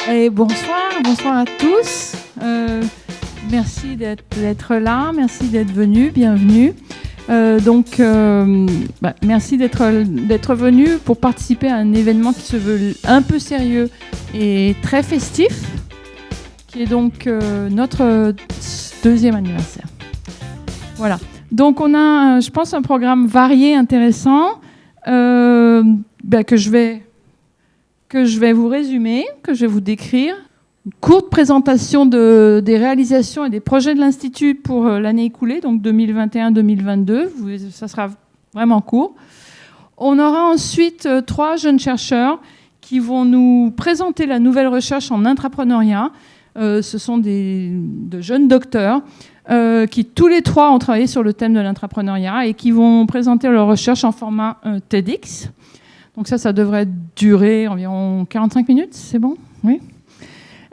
Et bonsoir à tous. Merci d'être là, merci d'être venus, bienvenue. Merci d'être venus pour participer à un événement qui se veut un peu sérieux et très festif, qui est donc notre deuxième anniversaire. Voilà. Donc on a, je pense, un programme varié, intéressant, que je vais vous résumer, que je vais vous décrire. Une courte présentation des réalisations et des projets de l'Institut pour l'année écoulée, donc 2021-2022. Ça sera vraiment court. On aura ensuite 3 jeunes chercheurs qui vont nous présenter la nouvelle recherche en intrapreneuriat. Ce sont de jeunes docteurs qui tous les 3 ont travaillé sur le thème de l'intrapreneuriat et qui vont présenter leur recherche en format TEDx. Donc ça devrait durer environ 45 minutes, c'est bon ? Oui.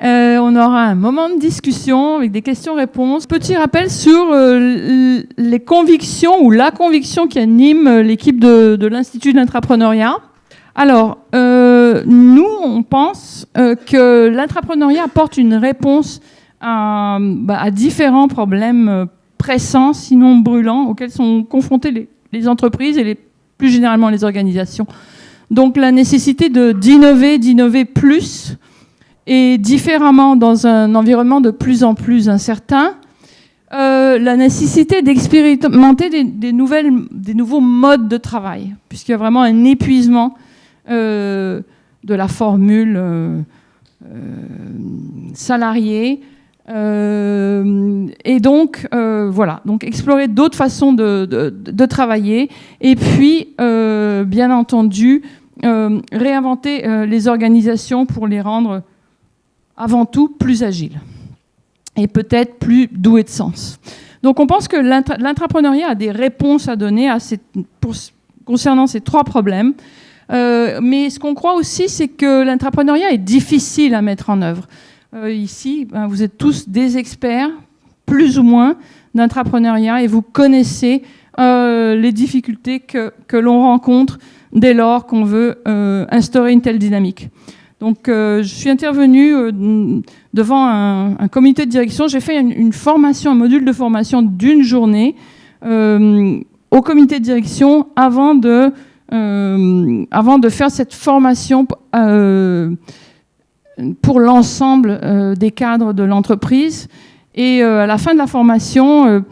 On aura un moment de discussion avec des questions-réponses. Petit rappel sur les convictions ou la conviction qui anime l'équipe de l'Institut de l'Intrapreneuriat. Alors, nous, on pense que l'intrapreneuriat apporte une réponse à différents problèmes pressants, sinon brûlants, auxquels sont confrontées les entreprises et plus généralement les organisations. Donc la nécessité d'innover plus et différemment dans un environnement de plus en plus incertain, la nécessité d'expérimenter des nouveaux modes de travail, puisqu'il y a vraiment un épuisement de la formule salariée. Et donc, voilà, donc explorer d'autres façons de travailler et puis, bien entendu, réinventer les organisations pour les rendre avant tout plus agiles et peut-être plus douées de sens. Donc on pense que l'intrapreneuriat a des réponses à donner concernant ces 3 problèmes. Mais ce qu'on croit aussi, c'est que l'intrapreneuriat est difficile à mettre en œuvre. Ici, vous êtes tous des experts, plus ou moins, d'intrapreneuriat et vous connaissez les difficultés que l'on rencontre dès lors qu'on veut instaurer une telle dynamique. Donc, je suis intervenue devant un comité de direction. J'ai fait une formation, un module de formation d'une journée au comité de direction avant de faire cette formation pour l'ensemble des cadres de l'entreprise. Et à la fin de la formation,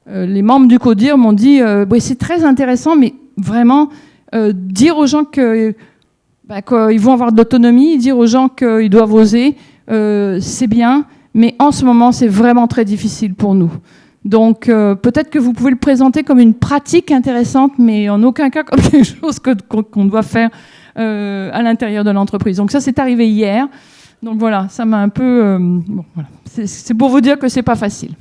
les membres du CODIR m'ont dit oui, c'est très intéressant, mais vraiment, dire aux gens qu'ils vont avoir de l'autonomie, dire aux gens qu'ils doivent oser, c'est bien, mais en ce moment, c'est vraiment très difficile pour nous. Donc, peut-être que vous pouvez le présenter comme une pratique intéressante, mais en aucun cas comme quelque chose qu'on doit faire à l'intérieur de l'entreprise. Donc ça, c'est arrivé hier. Donc voilà, ça m'a un peu... voilà. C'est pour vous dire que c'est pas facile.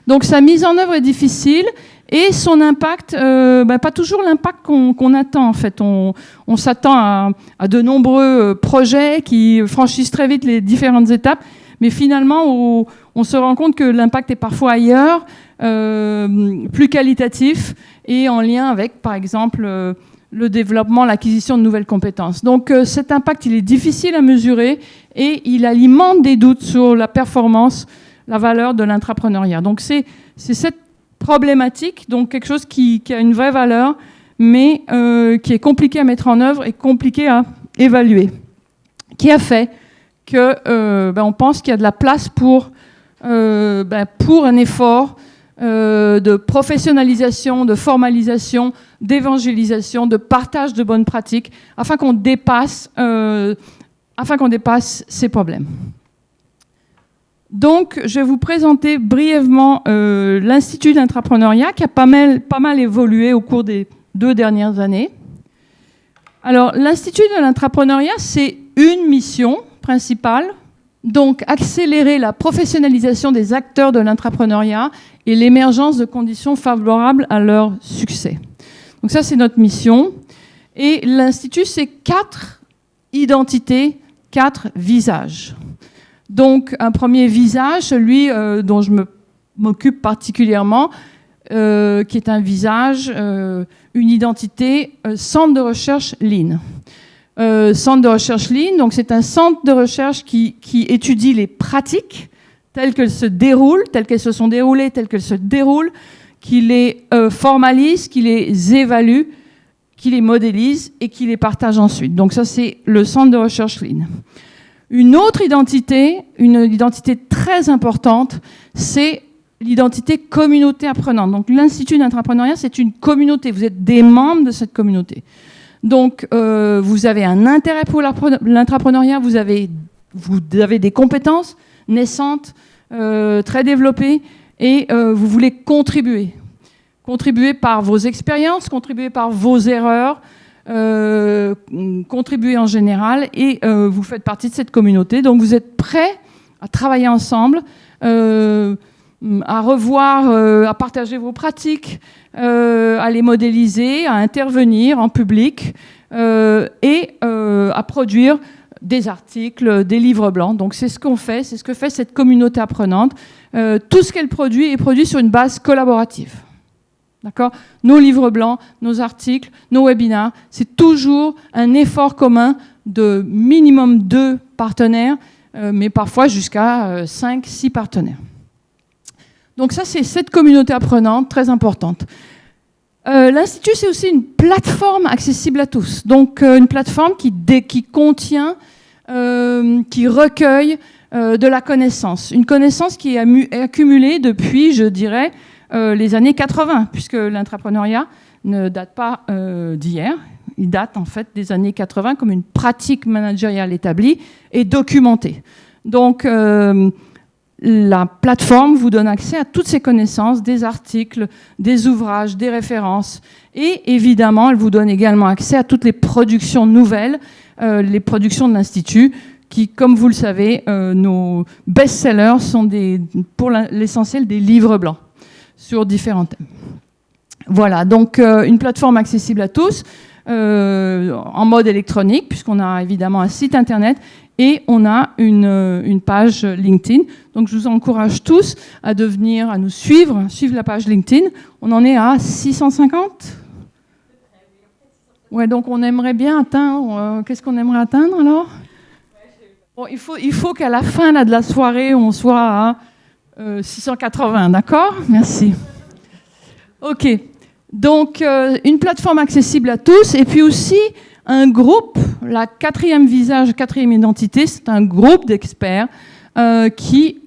Donc sa mise en œuvre est difficile et son impact, pas toujours l'impact qu'on attend en fait. On s'attend à de nombreux projets qui franchissent très vite les différentes étapes, mais finalement on se rend compte que l'impact est parfois ailleurs, plus qualitatif et en lien avec, par exemple, le développement, l'acquisition de nouvelles compétences. Donc cet impact, il est difficile à mesurer et il alimente des doutes sur la performance, la valeur de l'intrapreneuriat. Donc c'est cette problématique, donc quelque chose qui a une vraie valeur, mais qui est compliqué à mettre en œuvre et compliqué à évaluer, qui a fait que on pense qu'il y a de la place pour un effort de professionnalisation, de formalisation, d'évangélisation, de partage de bonnes pratiques, afin qu'on dépasse ces problèmes. Donc, je vais vous présenter brièvement l'Institut d'Intrapreneuriat qui a pas mal évolué au cours des 2 dernières années. Alors, l'Institut de l'Intrapreneuriat, c'est une mission principale, donc accélérer la professionnalisation des acteurs de l'intrapreneuriat et l'émergence de conditions favorables à leur succès. Donc ça, c'est notre mission. Et l'Institut, c'est 4 identités, 4 visages. Donc, un premier visage, celui dont je m'occupe particulièrement, qui est un visage, une identité, centre de recherche Lean. Centre de recherche Lean, donc c'est un centre de recherche qui étudie les pratiques telles qu'elles se déroulent, telles qu'elles se sont déroulées, telles qu'elles se déroulent, qui les formalise, qui les évalue, qui les modélise et qui les partage ensuite. Donc ça, c'est le centre de recherche Lean. Une autre identité, une identité très importante, c'est l'identité communauté apprenante. Donc l'Institut d'entrepreneuriat, c'est une communauté. Vous êtes des membres de cette communauté. Donc vous avez un intérêt pour l'entrepreneuriat, vous avez des compétences naissantes, très développées, et vous voulez contribuer. Contribuer par vos expériences, contribuer par vos erreurs, contribuer en général, et vous faites partie de cette communauté. Donc vous êtes prêts à travailler ensemble, à revoir, à partager vos pratiques, à les modéliser, à intervenir en public et à produire des articles, des livres blancs. Donc c'est ce qu'on fait, c'est ce que fait cette communauté apprenante. Tout ce qu'elle produit est produit sur une base collaborative. D'accord ? Nos livres blancs, nos articles, nos webinars, c'est toujours un effort commun de minimum 2 partenaires, mais parfois jusqu'à 5, 6 partenaires. Donc ça, c'est cette communauté apprenante très importante. L'Institut, c'est aussi une plateforme accessible à tous. Donc une plateforme qui contient, qui recueille de la connaissance. Une connaissance qui est accumulée depuis, je dirais, les années 80, puisque l'entrepreneuriat ne date pas d'hier. Il date en fait des années 80 comme une pratique managériale établie et documentée. Donc la plateforme vous donne accès à toutes ces connaissances, des articles, des ouvrages, des références. Et évidemment, elle vous donne également accès à toutes les productions nouvelles, les productions de l'Institut, qui, comme vous le savez, nos best-sellers sont pour l'essentiel des livres blancs sur différents thèmes. Voilà, donc une plateforme accessible à tous, en mode électronique, puisqu'on a évidemment un site internet, et on a une page LinkedIn. Donc je vous encourage tous à nous suivre la page LinkedIn. On en est à 650 ? Ouais, donc on aimerait bien atteindre... Qu'est-ce qu'on aimerait atteindre alors ? Bon, il faut qu'à la fin là, de la soirée, on soit à 680, d'accord ? Merci. OK. Donc, une plateforme accessible à tous, et puis aussi un groupe, la quatrième visage, quatrième identité, c'est un groupe d'experts qui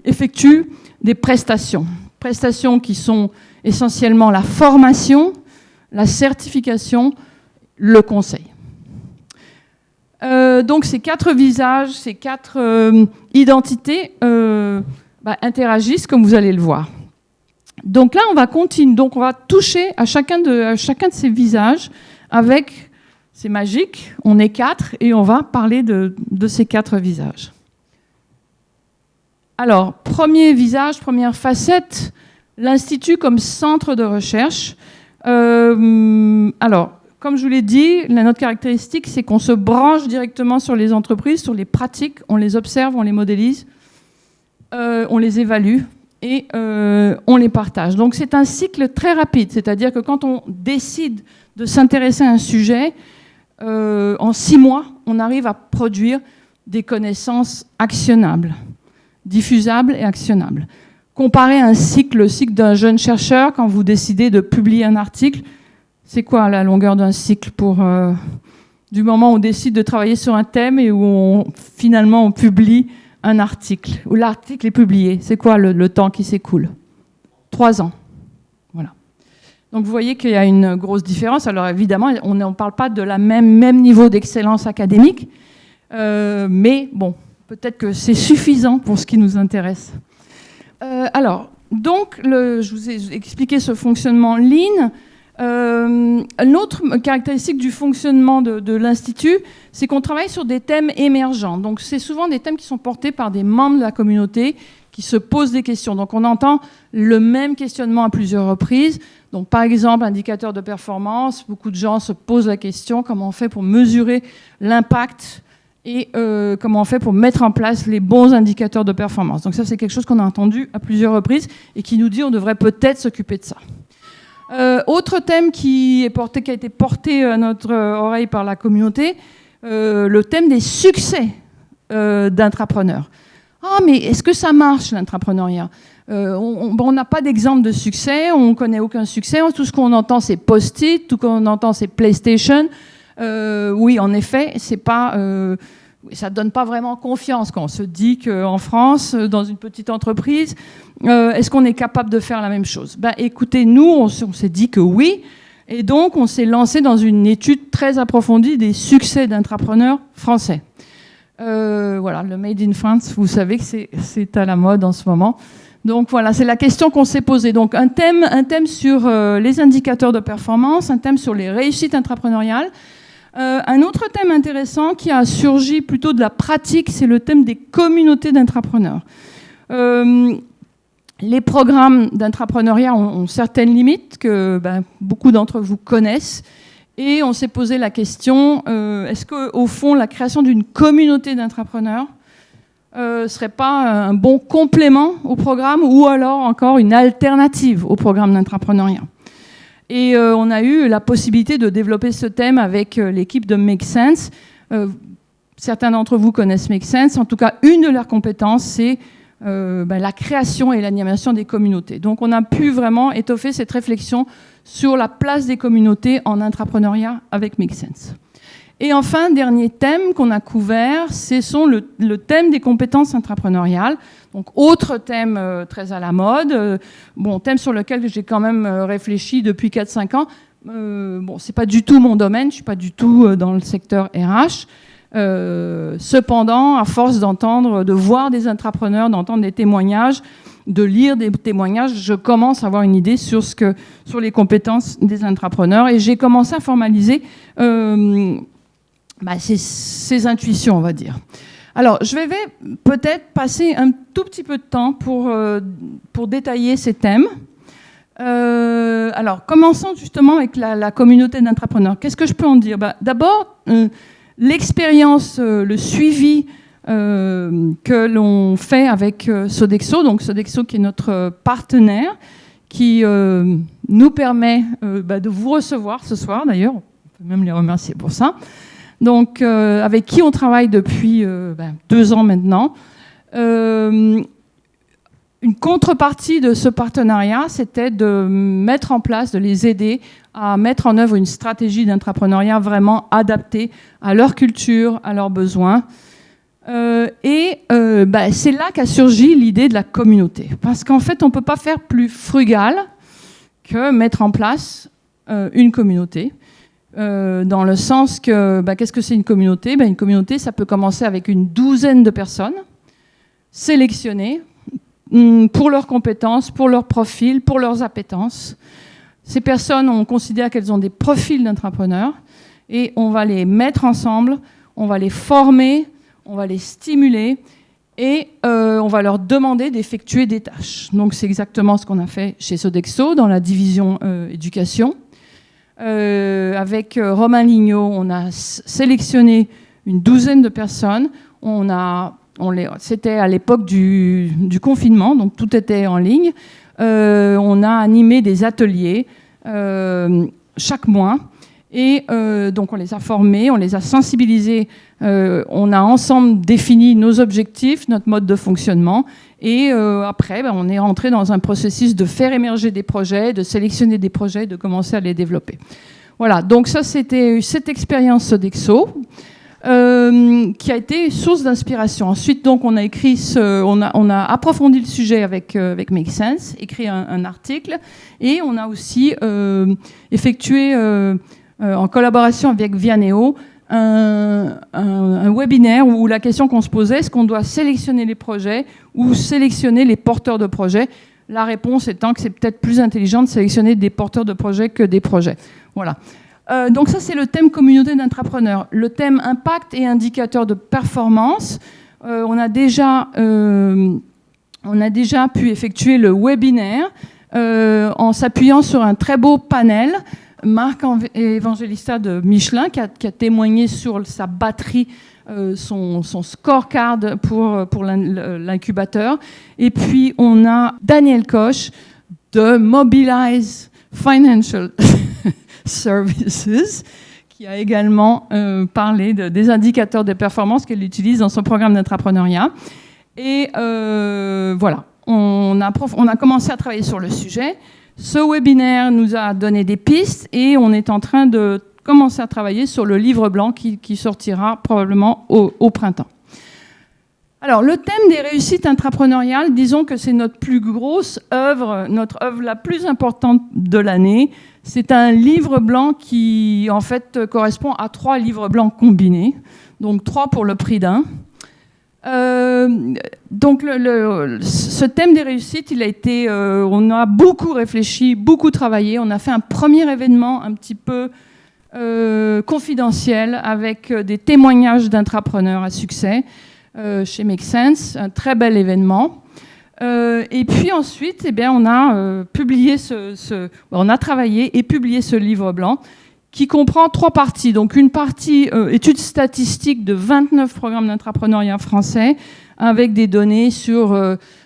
effectuent des prestations. Prestations qui sont essentiellement la formation, la certification, le conseil. Donc ces 4 visages, ces 4 identités interagissent comme vous allez le voir. Donc là, on va continuer. Donc on va toucher à chacun de ces visages avec, c'est magique, on est 4 et on va parler de ces 4 visages. Alors, premier visage, première facette, l'Institut comme centre de recherche. Alors, comme je vous l'ai dit, notre caractéristique, c'est qu'on se branche directement sur les entreprises, sur les pratiques, on les observe, on les modélise, on les évalue et on les partage. Donc c'est un cycle très rapide, c'est-à-dire que quand on décide de s'intéresser à un sujet, en 6 mois, on arrive à produire des connaissances actionnables, diffusables et actionnables. Comparé à le cycle d'un jeune chercheur, quand vous décidez de publier un article, c'est quoi la longueur d'un cycle du moment où on décide de travailler sur un thème et où finalement on publie un article, où l'article est publié? C'est quoi le temps qui s'écoule? 3 ans. Voilà. Donc vous voyez qu'il y a une grosse différence. Alors évidemment, on ne parle pas de la même niveau d'excellence académique, mais bon, peut-être que c'est suffisant pour ce qui nous intéresse. Alors, donc, je vous ai expliqué ce fonctionnement Lean. Une autre caractéristique du fonctionnement de l'Institut, c'est qu'on travaille sur des thèmes émergents. Donc, c'est souvent des thèmes qui sont portés par des membres de la communauté qui se posent des questions. Donc, on entend le même questionnement à plusieurs reprises. Donc, par exemple, indicateur de performance, beaucoup de gens se posent la question comment on fait pour mesurer l'impact et comment on fait pour mettre en place les bons indicateurs de performance. Donc ça, c'est quelque chose qu'on a entendu à plusieurs reprises et qui nous dit on devrait peut-être s'occuper de ça. Autre thème qui a été porté à notre oreille par la communauté, le thème des succès d'entrepreneurs. Ah, mais est-ce que ça marche, l'entrepreneuriat ? On n'a pas d'exemple de succès, on ne connaît aucun succès. Tout ce qu'on entend, c'est Post-it, tout ce qu'on entend, c'est PlayStation. Oui, en effet, c'est pas, ça ne donne pas vraiment confiance quand on se dit qu'en France, dans une petite entreprise, est-ce qu'on est capable de faire la même chose ? Ben, écoutez, nous, on s'est dit que oui. Et donc, on s'est lancé dans une étude très approfondie des succès d'entrepreneurs français. Voilà, le Made in France, vous savez que c'est à la mode en ce moment. Donc voilà, c'est la question qu'on s'est posée. Donc un thème sur les indicateurs de performance, un thème sur les réussites entrepreneuriales. Un autre thème intéressant qui a surgi plutôt de la pratique, c'est le thème des communautés d'entrepreneurs. Les programmes d'entrepreneuriat ont certaines limites que beaucoup d'entre vous connaissent. Et on s'est posé la question, est-ce qu'au fond, la création d'une communauté d'entrepreneurs serait pas un bon complément au programme ou alors encore une alternative au programme d'entrepreneuriat ? Et on a eu la possibilité de développer ce thème avec l'équipe de Make Sense. Certains d'entre vous connaissent Make Sense. En tout cas, une de leurs compétences, c'est la création et l'animation des communautés. Donc on a pu vraiment étoffer cette réflexion sur la place des communautés en entrepreneuriat avec Make Sense. Et enfin, dernier thème qu'on a couvert, c'est le thème des compétences entrepreneuriales. Donc, autre thème très à la mode, thème sur lequel j'ai quand même réfléchi depuis 4-5 ans. C'est pas du tout mon domaine, je suis pas du tout dans le secteur RH. Cependant, à force de voir des entrepreneurs, d'entendre des témoignages, de lire des témoignages, je commence à avoir une idée sur les compétences des entrepreneurs et j'ai commencé à formaliser ces intuitions, on va dire. Alors, je vais peut-être passer un tout petit peu de temps pour détailler ces thèmes. Alors, commençons justement avec la communauté d'entrepreneurs. Qu'est-ce que je peux en dire ? D'abord, l'expérience, le suivi que l'on fait avec Sodexo, donc Sodexo qui est notre partenaire, qui nous permet de vous recevoir ce soir, d'ailleurs, on peut même les remercier pour ça. Donc, avec qui on travaille depuis 2 ans maintenant. Une contrepartie de ce partenariat, c'était de mettre en place, de les aider à mettre en œuvre une stratégie d'entrepreneuriat vraiment adaptée à leur culture, à leurs besoins. C'est là qu'a surgi l'idée de la communauté. Parce qu'en fait, on ne peut pas faire plus frugal que mettre en place une communauté. Dans le sens que, qu'est-ce que c'est une communauté ? Une communauté, ça peut commencer avec une 12aine de personnes sélectionnées pour leurs compétences, pour leur profil, pour leurs appétences. Ces personnes, on considère qu'elles ont des profils d'entrepreneurs et on va les mettre ensemble, on va les former, on va les stimuler et on va leur demander d'effectuer des tâches. Donc c'est exactement ce qu'on a fait chez Sodexo dans la division éducation. Avec Romain Lignot, on a sélectionné une 12aine de personnes. C'était à l'époque du confinement, donc tout était en ligne. On a animé des ateliers chaque mois. Et donc on les a formés, on les a sensibilisés. On a ensemble défini nos objectifs, notre mode de fonctionnement. Et après, on est rentré dans un processus de faire émerger des projets, de sélectionner des projets, de commencer à les développer. Voilà, donc ça, c'était cette expérience Sodexo qui a été source d'inspiration. Ensuite, donc, on a approfondi le sujet avec Make Sense, écrit un article, et on a aussi effectué, en collaboration avec Vianeo, un webinaire où la question qu'on se posait, est-ce qu'on doit sélectionner les projets ou sélectionner les porteurs de projets ? La réponse étant que c'est peut-être plus intelligent de sélectionner des porteurs de projets que des projets. Voilà. Donc ça, c'est le thème communauté d'entrepreneurs. Le thème impact et indicateur de performance. On a déjà pu effectuer le webinaire en s'appuyant sur un très beau panel. Marc Evangelista de Michelin qui a témoigné sur sa batterie, son scorecard pour l'incubateur. Et puis on a Daniel Koch de Mobilize Financial Services, qui a également parlé des indicateurs de performance qu'elle utilise dans son programme d'entrepreneuriat. Et voilà, on a commencé à travailler sur le sujet. Ce webinaire nous a donné des pistes et on est en train de commencer à travailler sur le livre blanc qui sortira probablement au printemps. Alors, le thème des réussites intrapreneuriales, disons que c'est notre plus grosse œuvre, notre œuvre la plus importante de l'année. C'est un livre blanc qui, en fait, correspond à 3 livres blancs combinés, donc 3 pour le prix d'un. Donc, ce thème des réussites, il a été, on a beaucoup réfléchi, beaucoup travaillé. On a fait un premier événement un petit peu confidentiel avec des témoignages d'intrapreneurs à succès chez Make Sense, un très bel événement. Et puis ensuite, eh bien, on a publié on a travaillé et publié ce livre blanc qui comprend 3 parties. Donc une partie étude statistique de 29 programmes d'entrepreneuriat français avec des données sur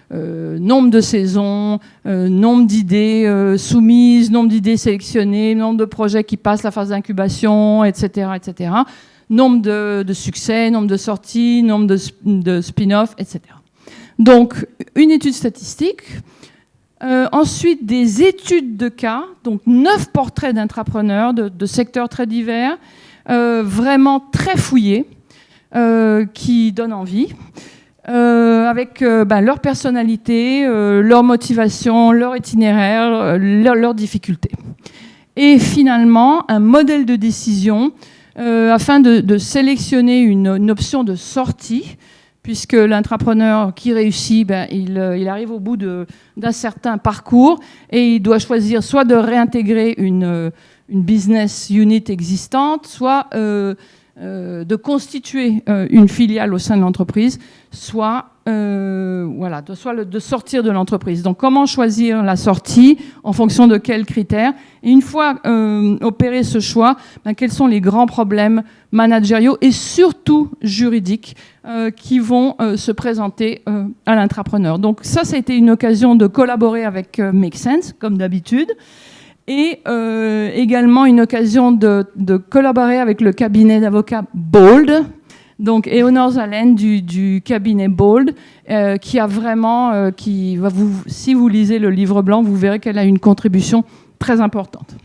nombre de saisons, nombre d'idées soumises, nombre d'idées sélectionnées, nombre de projets qui passent la phase d'incubation, etc., etc. Nombre de succès, nombre de sorties, nombre de spin-off, etc. Donc, une étude statistique. Ensuite, des études de cas, donc 9 portraits d'intrapreneurs de secteurs très divers, vraiment très fouillés, qui donnent envie, avec leur personnalité, leur motivation, leur itinéraire, leurs difficultés. Et finalement, un modèle de décision afin de sélectionner une option de sortie, puisque l'entrepreneur qui réussit, il arrive au bout d'un certain parcours et il doit choisir soit de réintégrer une business unit existante, soit de constituer une filiale au sein de l'entreprise, soit de sortir de l'entreprise. Donc, comment choisir la sortie, en fonction de quels critères? Et une fois opéré ce choix, quels sont les grands problèmes managériaux et surtout juridiques qui vont se présenter à l'entrepreneur. Donc ça a été une occasion de collaborer avec Make Sense, comme d'habitude, et également une occasion de collaborer avec le cabinet d'avocats Bold, donc Éonore Zalen du cabinet Bold, qui a vraiment, si vous lisez le livre blanc, vous verrez qu'elle a une contribution très importante.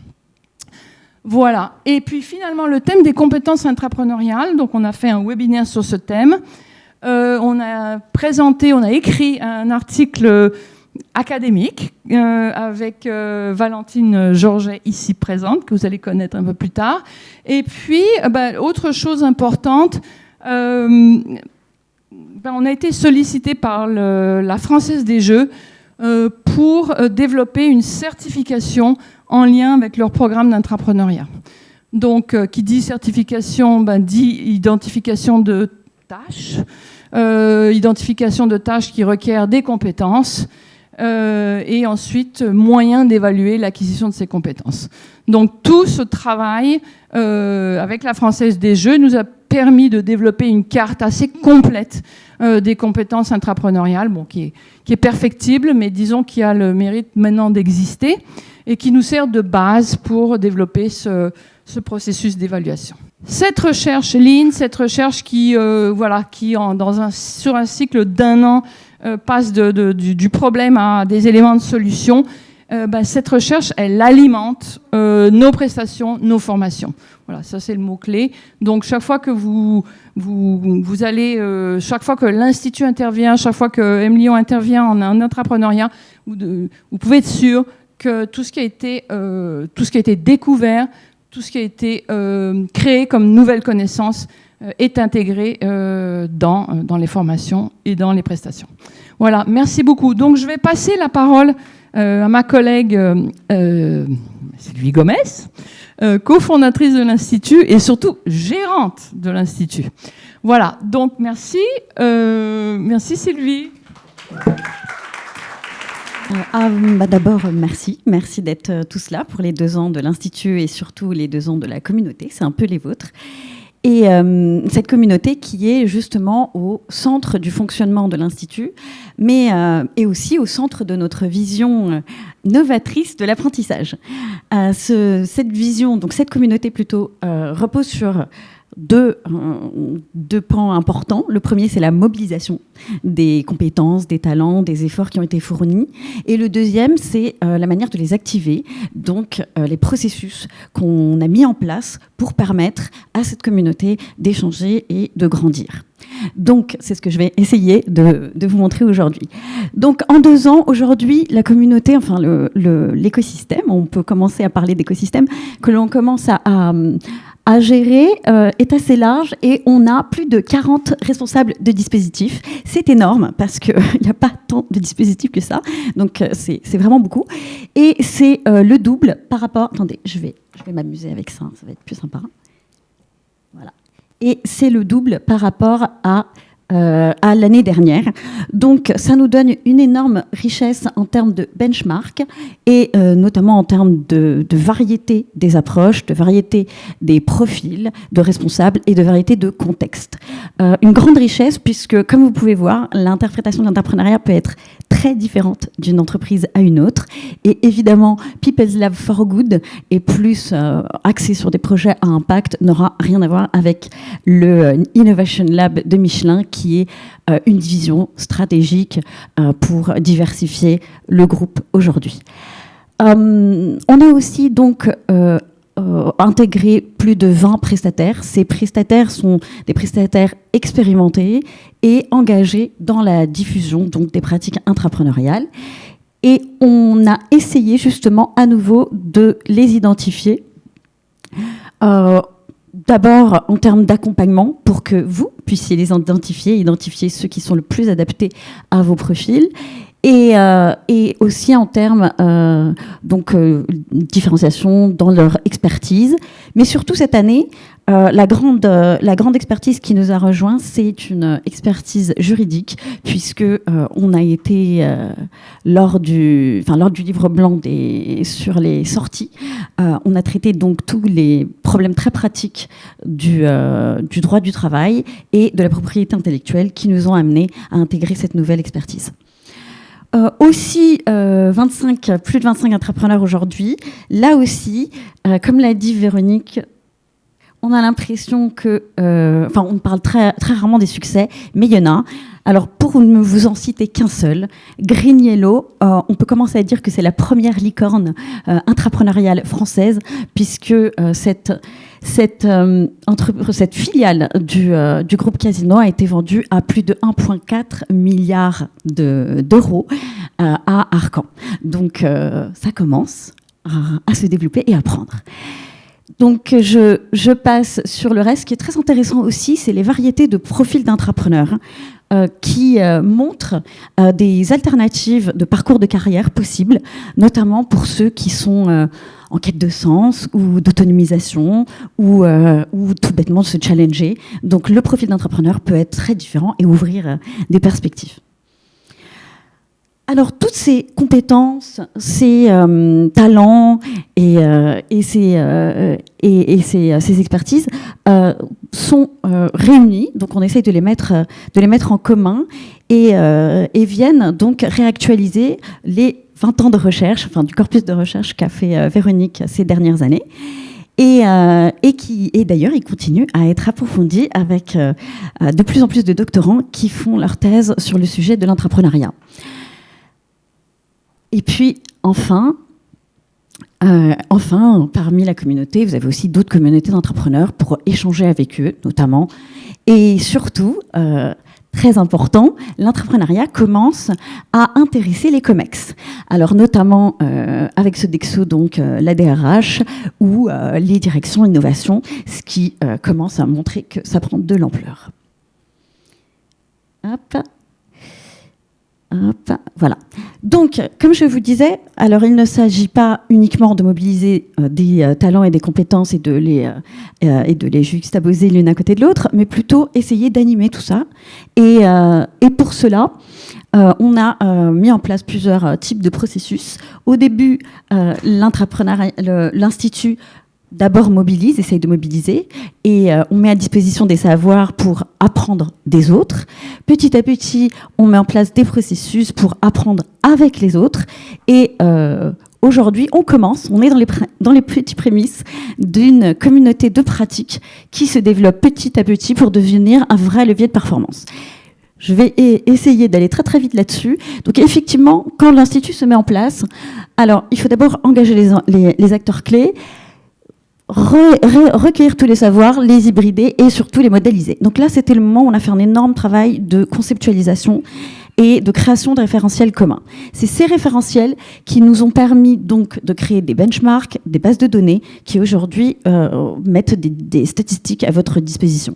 Voilà. Et puis finalement, le thème des compétences intrapreneuriales. Donc on a fait un webinaire sur ce thème. On a écrit un article académique avec Valentine Georget ici présente, que vous allez connaître un peu plus tard. Et puis, autre chose importante, on a été sollicité par la Française des Jeux pour développer une certification en lien avec leur programme d'entrepreneuriat. Donc, qui dit certification, dit identification de tâches, identification de tâches qui requièrent des compétences, et ensuite moyen d'évaluer l'acquisition de ces compétences. Donc, tout ce travail avec la Française des Jeux nous a permis de développer une carte assez complète des compétences intrapreneuriales, qui est perfectible, mais disons qui a le mérite maintenant d'exister et qui nous sert de base pour développer ce processus d'évaluation. Cette recherche Lean, cette recherche qui sur un cycle d'1 an passe du problème à des éléments de solution, cette recherche, elle alimente nos prestations, nos formations. Voilà, ça c'est le mot-clé. Donc chaque fois que vous allez, chaque fois que l'Institut intervient, chaque fois que M-Lyon intervient en entrepreneuriat, vous pouvez être sûr que tout ce qui a été découvert, tout ce qui a été créé comme nouvelle connaissance est intégré dans les formations et dans les prestations. Voilà, merci beaucoup. Donc je vais passer la parole à ma collègue Sylvie Gomez, cofondatrice de l'Institut et surtout gérante de l'Institut. Voilà, donc merci. Merci Sylvie. D'abord, merci d'être tous là pour les 2 ans de l'Institut et surtout les 2 ans de la communauté, c'est un peu les vôtres. Et cette communauté qui est justement au centre du fonctionnement de l'Institut, mais et aussi au centre de notre vision novatrice de l'apprentissage. Cette vision, donc cette communauté plutôt, repose sur deux pans importants. Le premier, c'est la mobilisation des compétences, des talents, des efforts qui ont été fournis. Et le deuxième, c'est la manière de les activer, donc les processus qu'on a mis en place pour permettre à cette communauté d'échanger et de grandir. Donc, c'est ce que je vais essayer de vous montrer aujourd'hui. Donc, en 2 ans, aujourd'hui, la communauté, enfin l'écosystème, on peut commencer à parler d'écosystème, que l'on commence à gérer est assez large et on a plus de 40 responsables de dispositifs. C'est énorme parce qu'il n'y a pas tant de dispositifs que ça, donc c'est vraiment beaucoup. Et c'est le double par rapport... Attendez, je vais m'amuser avec ça, ça va être plus sympa. Voilà. Et c'est le double par rapport à l'année dernière. Donc, ça nous donne une énorme richesse en termes de benchmark et notamment en termes de variété des approches, de variété des profils de responsables et de variété de contextes. Une grande richesse puisque, comme vous pouvez voir, l'interprétation de l'entrepreneuriat peut être très différente d'une entreprise à une autre. Et évidemment, People's Lab for Good est plus axé sur des projets à impact, n'aura rien à voir avec le Innovation Lab de Michelin, qui est une division stratégique pour diversifier le groupe aujourd'hui. On a aussi donc intégré plus de 20 prestataires. Ces prestataires sont des prestataires expérimentés et engagés dans la diffusion donc, des pratiques intrapreneuriales. Et on a essayé justement à nouveau de les identifier. D'abord en termes d'accompagnement pour que vous puissiez les identifier ceux qui sont le plus adaptés à vos profils. Et aussi en termes différenciation dans leur expertise. Mais surtout cette année, la grande expertise qui nous a rejoint, c'est une expertise juridique, puisque on a été lors du livre blanc sur les sorties, on a traité donc tous les problèmes très pratiques du droit du travail et de la propriété intellectuelle qui nous ont amenés à intégrer cette nouvelle expertise. Aussi, plus de 25 entrepreneurs aujourd'hui. Là aussi, comme l'a dit Véronique, on a l'impression que... on parle très, très rarement des succès, mais il y en a. Alors, pour ne vous en citer qu'un seul, Green Yellow, on peut commencer à dire que c'est la première licorne intrapreneuriale française, puisque cette filiale du groupe Casino a été vendue à plus de 1,4 milliard d'euros à Arcan. Donc, ça commence à se développer et à prendre. Donc, je passe sur le reste. Ce qui est très intéressant aussi, c'est les variétés de profils d'entrepreneurs qui montrent des alternatives de parcours de carrière possibles, notamment pour ceux qui sont en quête de sens ou d'autonomisation ou tout bêtement de se challenger. Donc, le profil d'entrepreneur peut être très différent et ouvrir des perspectives. Alors, toutes ces compétences, ces talents et ces expertises sont réunis. Donc, on essaye de les mettre en commun et viennent donc réactualiser les 20 ans de recherche, enfin du corpus de recherche qu'a fait Véronique ces dernières années. Et d'ailleurs, il continue à être approfondi avec de plus en plus de doctorants qui font leur thèse sur le sujet de l'entrepreneuriat. Et puis, enfin, parmi la communauté, vous avez aussi d'autres communautés d'entrepreneurs pour échanger avec eux, notamment. Et surtout, très important, l'entrepreneuriat commence à intéresser les COMEX. Alors, notamment avec ce Dexo, donc la DRH, ou les directions innovation, ce qui commence à montrer que ça prend de l'ampleur. Hop. Hop, voilà. Donc, comme je vous disais, alors il ne s'agit pas uniquement de mobiliser des talents et des compétences et de les juxtaposer l'une à côté de l'autre, mais plutôt essayer d'animer tout ça. Et pour cela, on a mis en place plusieurs types de processus. Au début, l'Institut d'abord mobilise, essaye de mobiliser, et on met à disposition des savoirs pour apprendre des autres. Petit à petit, on met en place des processus pour apprendre avec les autres. Et aujourd'hui, on est dans les petites prémices d'une communauté de pratique qui se développe petit à petit pour devenir un vrai levier de performance. Je vais essayer d'aller très très vite là-dessus. Donc effectivement, quand l'Institut se met en place, alors il faut d'abord engager les acteurs clés, recueillir tous les savoirs, les hybrider et surtout les modéliser. Donc là, c'était le moment où on a fait un énorme travail de conceptualisation et de création de référentiels communs. C'est ces référentiels qui nous ont permis donc de créer des benchmarks, des bases de données qui aujourd'hui mettent des statistiques à votre disposition.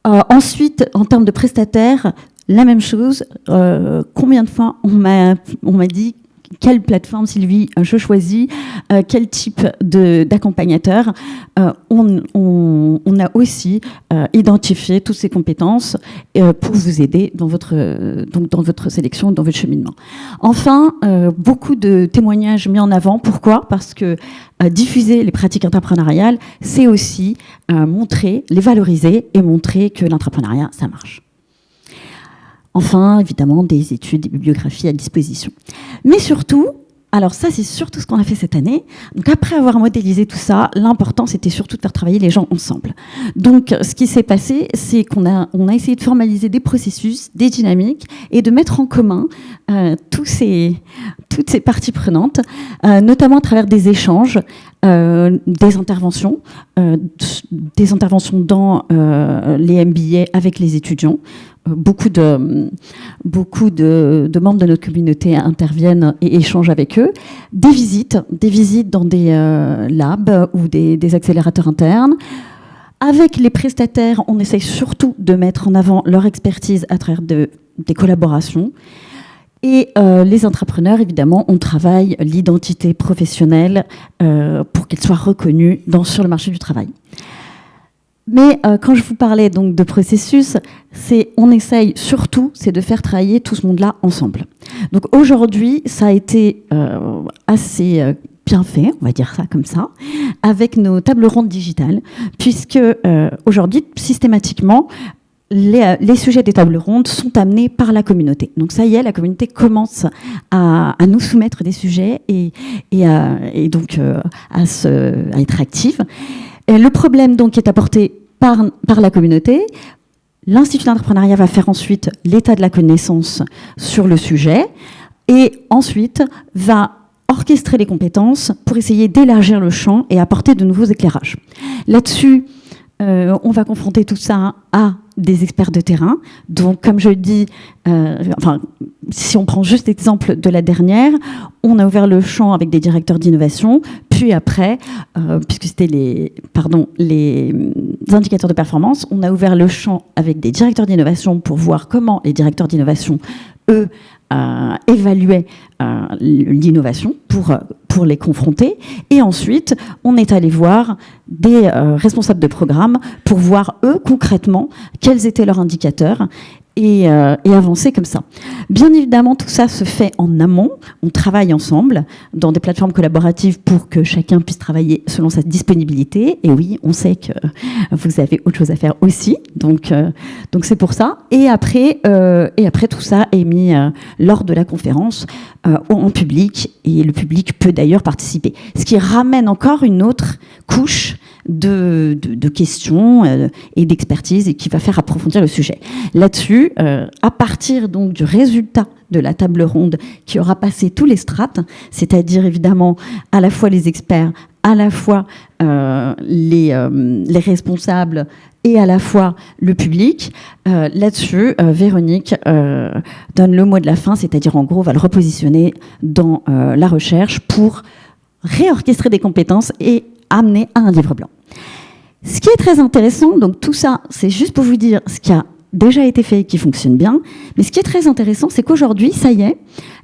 Ensuite, en termes de prestataires, la même chose. Combien de fois on m'a dit quelle plateforme, Sylvie, je choisis, quel type d'accompagnateur. On a aussi identifié toutes ces compétences pour vous aider dans votre sélection, dans votre cheminement. Enfin, beaucoup de témoignages mis en avant. Pourquoi ? Parce que diffuser les pratiques entrepreneuriales, c'est aussi montrer, les valoriser et montrer que l'entrepreneuriat, ça marche. Enfin, évidemment, des études, des bibliographies à disposition. Mais surtout, alors ça, c'est surtout ce qu'on a fait cette année. Donc après avoir modélisé tout ça, l'important, c'était surtout de faire travailler les gens ensemble. Donc ce qui s'est passé, c'est qu'on a essayé de formaliser des processus, des dynamiques, et de mettre en commun toutes ces parties prenantes, notamment à travers des échanges, des interventions dans les MBA avec les étudiants. Beaucoup de membres de notre communauté interviennent et échangent avec eux. Des visites dans des labs ou des accélérateurs internes. Avec les prestataires, on essaye surtout de mettre en avant leur expertise à travers des collaborations. Et les entrepreneurs, évidemment, on travaille l'identité professionnelle pour qu'elle soit reconnue sur le marché du travail. Mais quand je vous parlais donc de processus, on essaye surtout, c'est de faire travailler tout ce monde-là ensemble. Donc aujourd'hui, ça a été assez bien fait, on va dire ça comme ça, avec nos tables rondes digitales, puisque aujourd'hui, systématiquement, les sujets des tables rondes sont amenés par la communauté. Donc ça y est, la communauté commence à nous soumettre des sujets et donc à être active. Et le problème donc est apporté par la communauté. L'Institut d'entrepreneuriat va faire ensuite l'état de la connaissance sur le sujet et ensuite va orchestrer les compétences pour essayer d'élargir le champ et apporter de nouveaux éclairages. Là-dessus, on va confronter tout ça à des experts de terrain. Donc, comme je dis, si on prend juste l'exemple de la dernière, on a ouvert le champ avec des directeurs d'innovation, puis après, puisque c'était les indicateurs de performance, on a ouvert le champ avec des directeurs d'innovation pour voir comment les directeurs d'innovation, eux, évaluaient l'innovation pour les confronter. Et ensuite, on est allé voir des responsables de programme pour voir, eux, concrètement, quels étaient leurs indicateurs et avancer comme ça. Bien évidemment, tout ça se fait en amont. On travaille ensemble dans des plateformes collaboratives pour que chacun puisse travailler selon sa disponibilité. Et oui, on sait que vous avez autre chose à faire aussi. Donc c'est pour ça. Et après, tout ça est mis lors de la conférence en public. Et le public peut d'ailleurs participer. Ce qui ramène encore une autre couche de questions et d'expertise et qui va faire approfondir le sujet. Là-dessus, à partir donc du résultat de la table ronde qui aura passé tous les strates, c'est-à-dire évidemment à la fois les experts, à la fois les responsables et à la fois le public, là-dessus, Véronique donne le mot de la fin, c'est-à-dire en gros va le repositionner dans la recherche pour réorchestrer des compétences et amener à un livre blanc. Ce qui est très intéressant, donc tout ça, c'est juste pour vous dire ce qui a déjà été fait et qui fonctionne bien, mais ce qui est très intéressant, c'est qu'aujourd'hui, ça y est,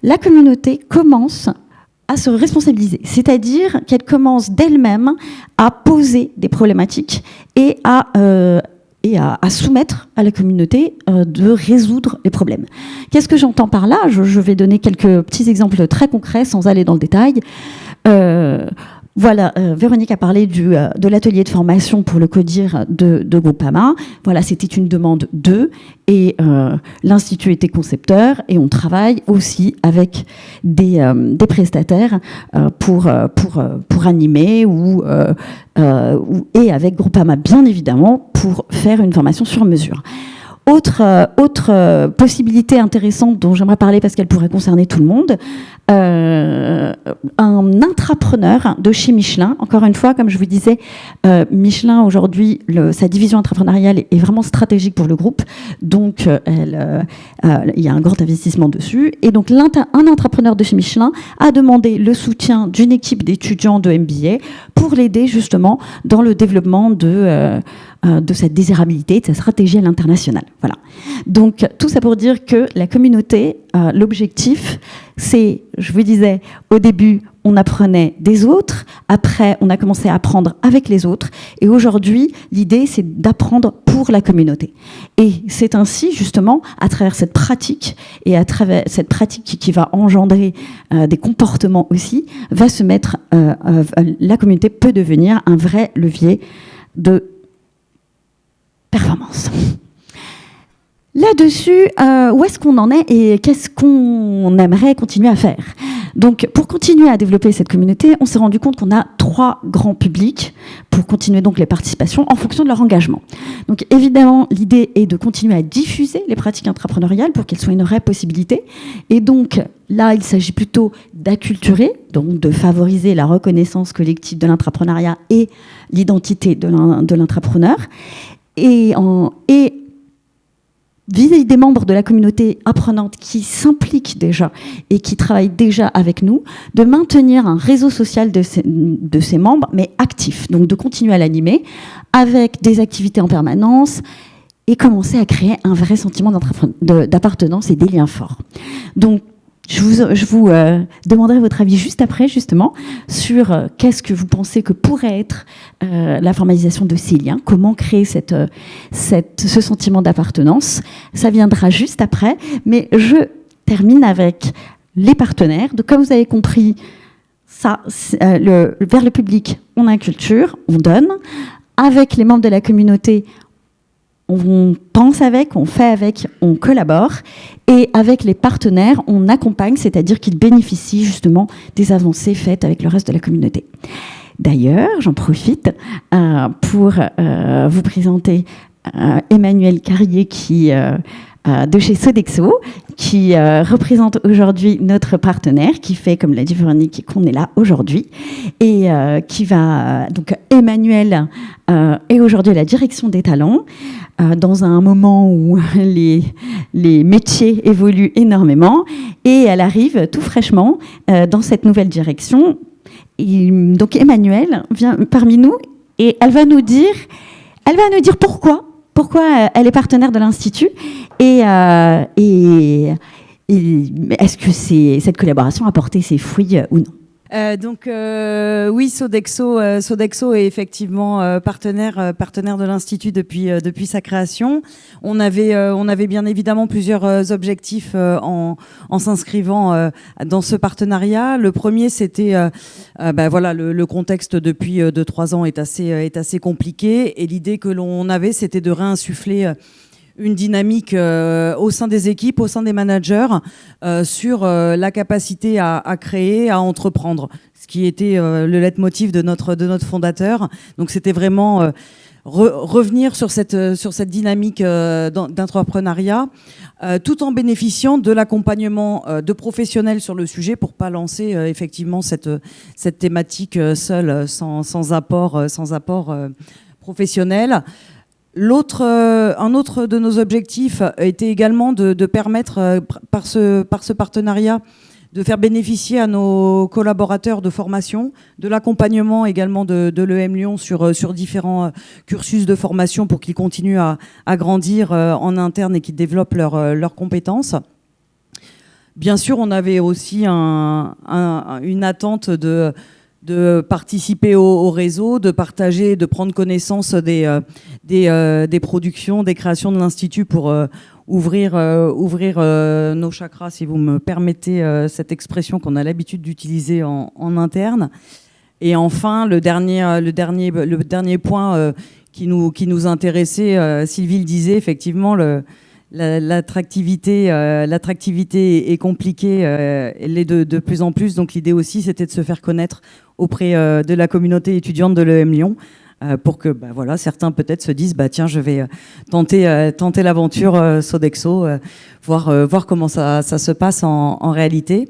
la communauté commence à se responsabiliser, c'est-à-dire qu'elle commence d'elle-même à poser des problématiques et à soumettre à la communauté de résoudre les problèmes. Qu'est-ce que j'entends par là ? Je vais donner quelques petits exemples très concrets sans aller dans le détail. Voilà, Véronique a parlé de l'atelier de formation pour le CODIR de Groupama. Voilà, c'était une demande d'eux et l'Institut était concepteur et on travaille aussi avec des prestataires pour animer et avec Groupama bien évidemment pour faire une formation sur mesure. Autre possibilité intéressante dont j'aimerais parler parce qu'elle pourrait concerner tout le monde, un intrapreneur de chez Michelin. Encore une fois, comme je vous disais, Michelin aujourd'hui, sa division intrapreneuriale est vraiment stratégique pour le groupe, donc il y a un grand investissement dessus. Et donc un intrapreneur de chez Michelin a demandé le soutien d'une équipe d'étudiants de MBA pour l'aider justement dans le développement de cette désirabilité, de sa stratégie à l'international. Voilà. Donc, tout ça pour dire que la communauté, l'objectif, c'est, je vous disais, au début, on apprenait des autres, après, on a commencé à apprendre avec les autres, et aujourd'hui, l'idée, c'est d'apprendre pour la communauté. Et c'est ainsi, justement, à travers cette pratique, et à travers cette pratique qui va engendrer des comportements aussi, va se mettre, la communauté peut devenir un vrai levier de performance. Là-dessus, où est-ce qu'on en est et qu'est-ce qu'on aimerait continuer à faire? Donc, pour continuer à développer cette communauté, on s'est rendu compte qu'on a 3 grands publics pour continuer donc les participations en fonction de leur engagement. Donc, évidemment, l'idée est de continuer à diffuser les pratiques intrapreneuriales pour qu'elles soient une vraie possibilité. Et donc, là, il s'agit plutôt d'acculturer, donc de favoriser la reconnaissance collective de l'intrapreneuriat et l'identité de l'intrapreneur. Et vis-à-vis des membres de la communauté apprenante qui s'impliquent déjà et qui travaillent déjà avec nous, de maintenir un réseau social de ces membres, mais actif, donc de continuer à l'animer avec des activités en permanence et commencer à créer un vrai sentiment d'appartenance et des liens forts. Donc, je vous demanderai votre avis juste après, justement, sur qu'est-ce que vous pensez que pourrait être la formalisation de ces liens, comment créer ce sentiment d'appartenance. Ça viendra juste après, mais je termine avec les partenaires. Donc, comme vous avez compris, ça, vers le public, on inculture, on donne. Avec les membres de la communauté, on pense avec, on fait avec, on collabore. Et avec les partenaires, on accompagne, c'est-à-dire qu'ils bénéficient justement des avancées faites avec le reste de la communauté. D'ailleurs, j'en profite pour vous présenter Emmanuel Carrier de chez Sodexo, qui représente aujourd'hui notre partenaire, qui fait, comme l'a dit Véronique, qu'on est là aujourd'hui, et qui va... donc Emmanuel est aujourd'hui à la direction des talents, dans un moment où les métiers évoluent énormément, et elle arrive tout fraîchement dans cette nouvelle direction. Et donc Emmanuel vient parmi nous, et elle va nous dire pourquoi elle est partenaire de l'Institut et est-ce que cette collaboration a porté ses fruits ou non? Oui, Sodexo est effectivement partenaire de l'Institut depuis sa création. On avait bien évidemment plusieurs objectifs en s'inscrivant dans ce partenariat. Le premier, c'était voilà, le contexte depuis 2-3 ans est assez compliqué, et l'idée que l'on avait, c'était de réinsuffler une dynamique au sein des équipes, au sein des managers, sur la capacité à créer, à entreprendre, ce qui était le leitmotiv de notre fondateur. Donc c'était vraiment revenir sur cette dynamique d'entrepreneuriat, tout en bénéficiant de l'accompagnement de professionnels sur le sujet pour pas lancer effectivement cette thématique seule, sans apport professionnel. Un autre de nos objectifs était également de permettre, par ce partenariat, de faire bénéficier à nos collaborateurs de formation, de l'accompagnement également de l'EM Lyon sur différents cursus de formation pour qu'ils continuent à grandir en interne et qu'ils développent leurs compétences. Bien sûr, on avait aussi une attente de participer au réseau, de partager, de prendre connaissance des productions, des créations de l'Institut pour ouvrir nos chakras, si vous me permettez cette expression qu'on a l'habitude d'utiliser en interne. Et enfin, le dernier point qui nous intéressait, Sylvie le disait, effectivement, l'attractivité est compliquée, elle l'est de plus en plus. Donc l'idée aussi, c'était de se faire connaître auprès de la communauté étudiante de l'EM Lyon, pour que certains peut-être se disent tiens, je vais tenter l'aventure Sodexo, voir comment ça se passe en réalité.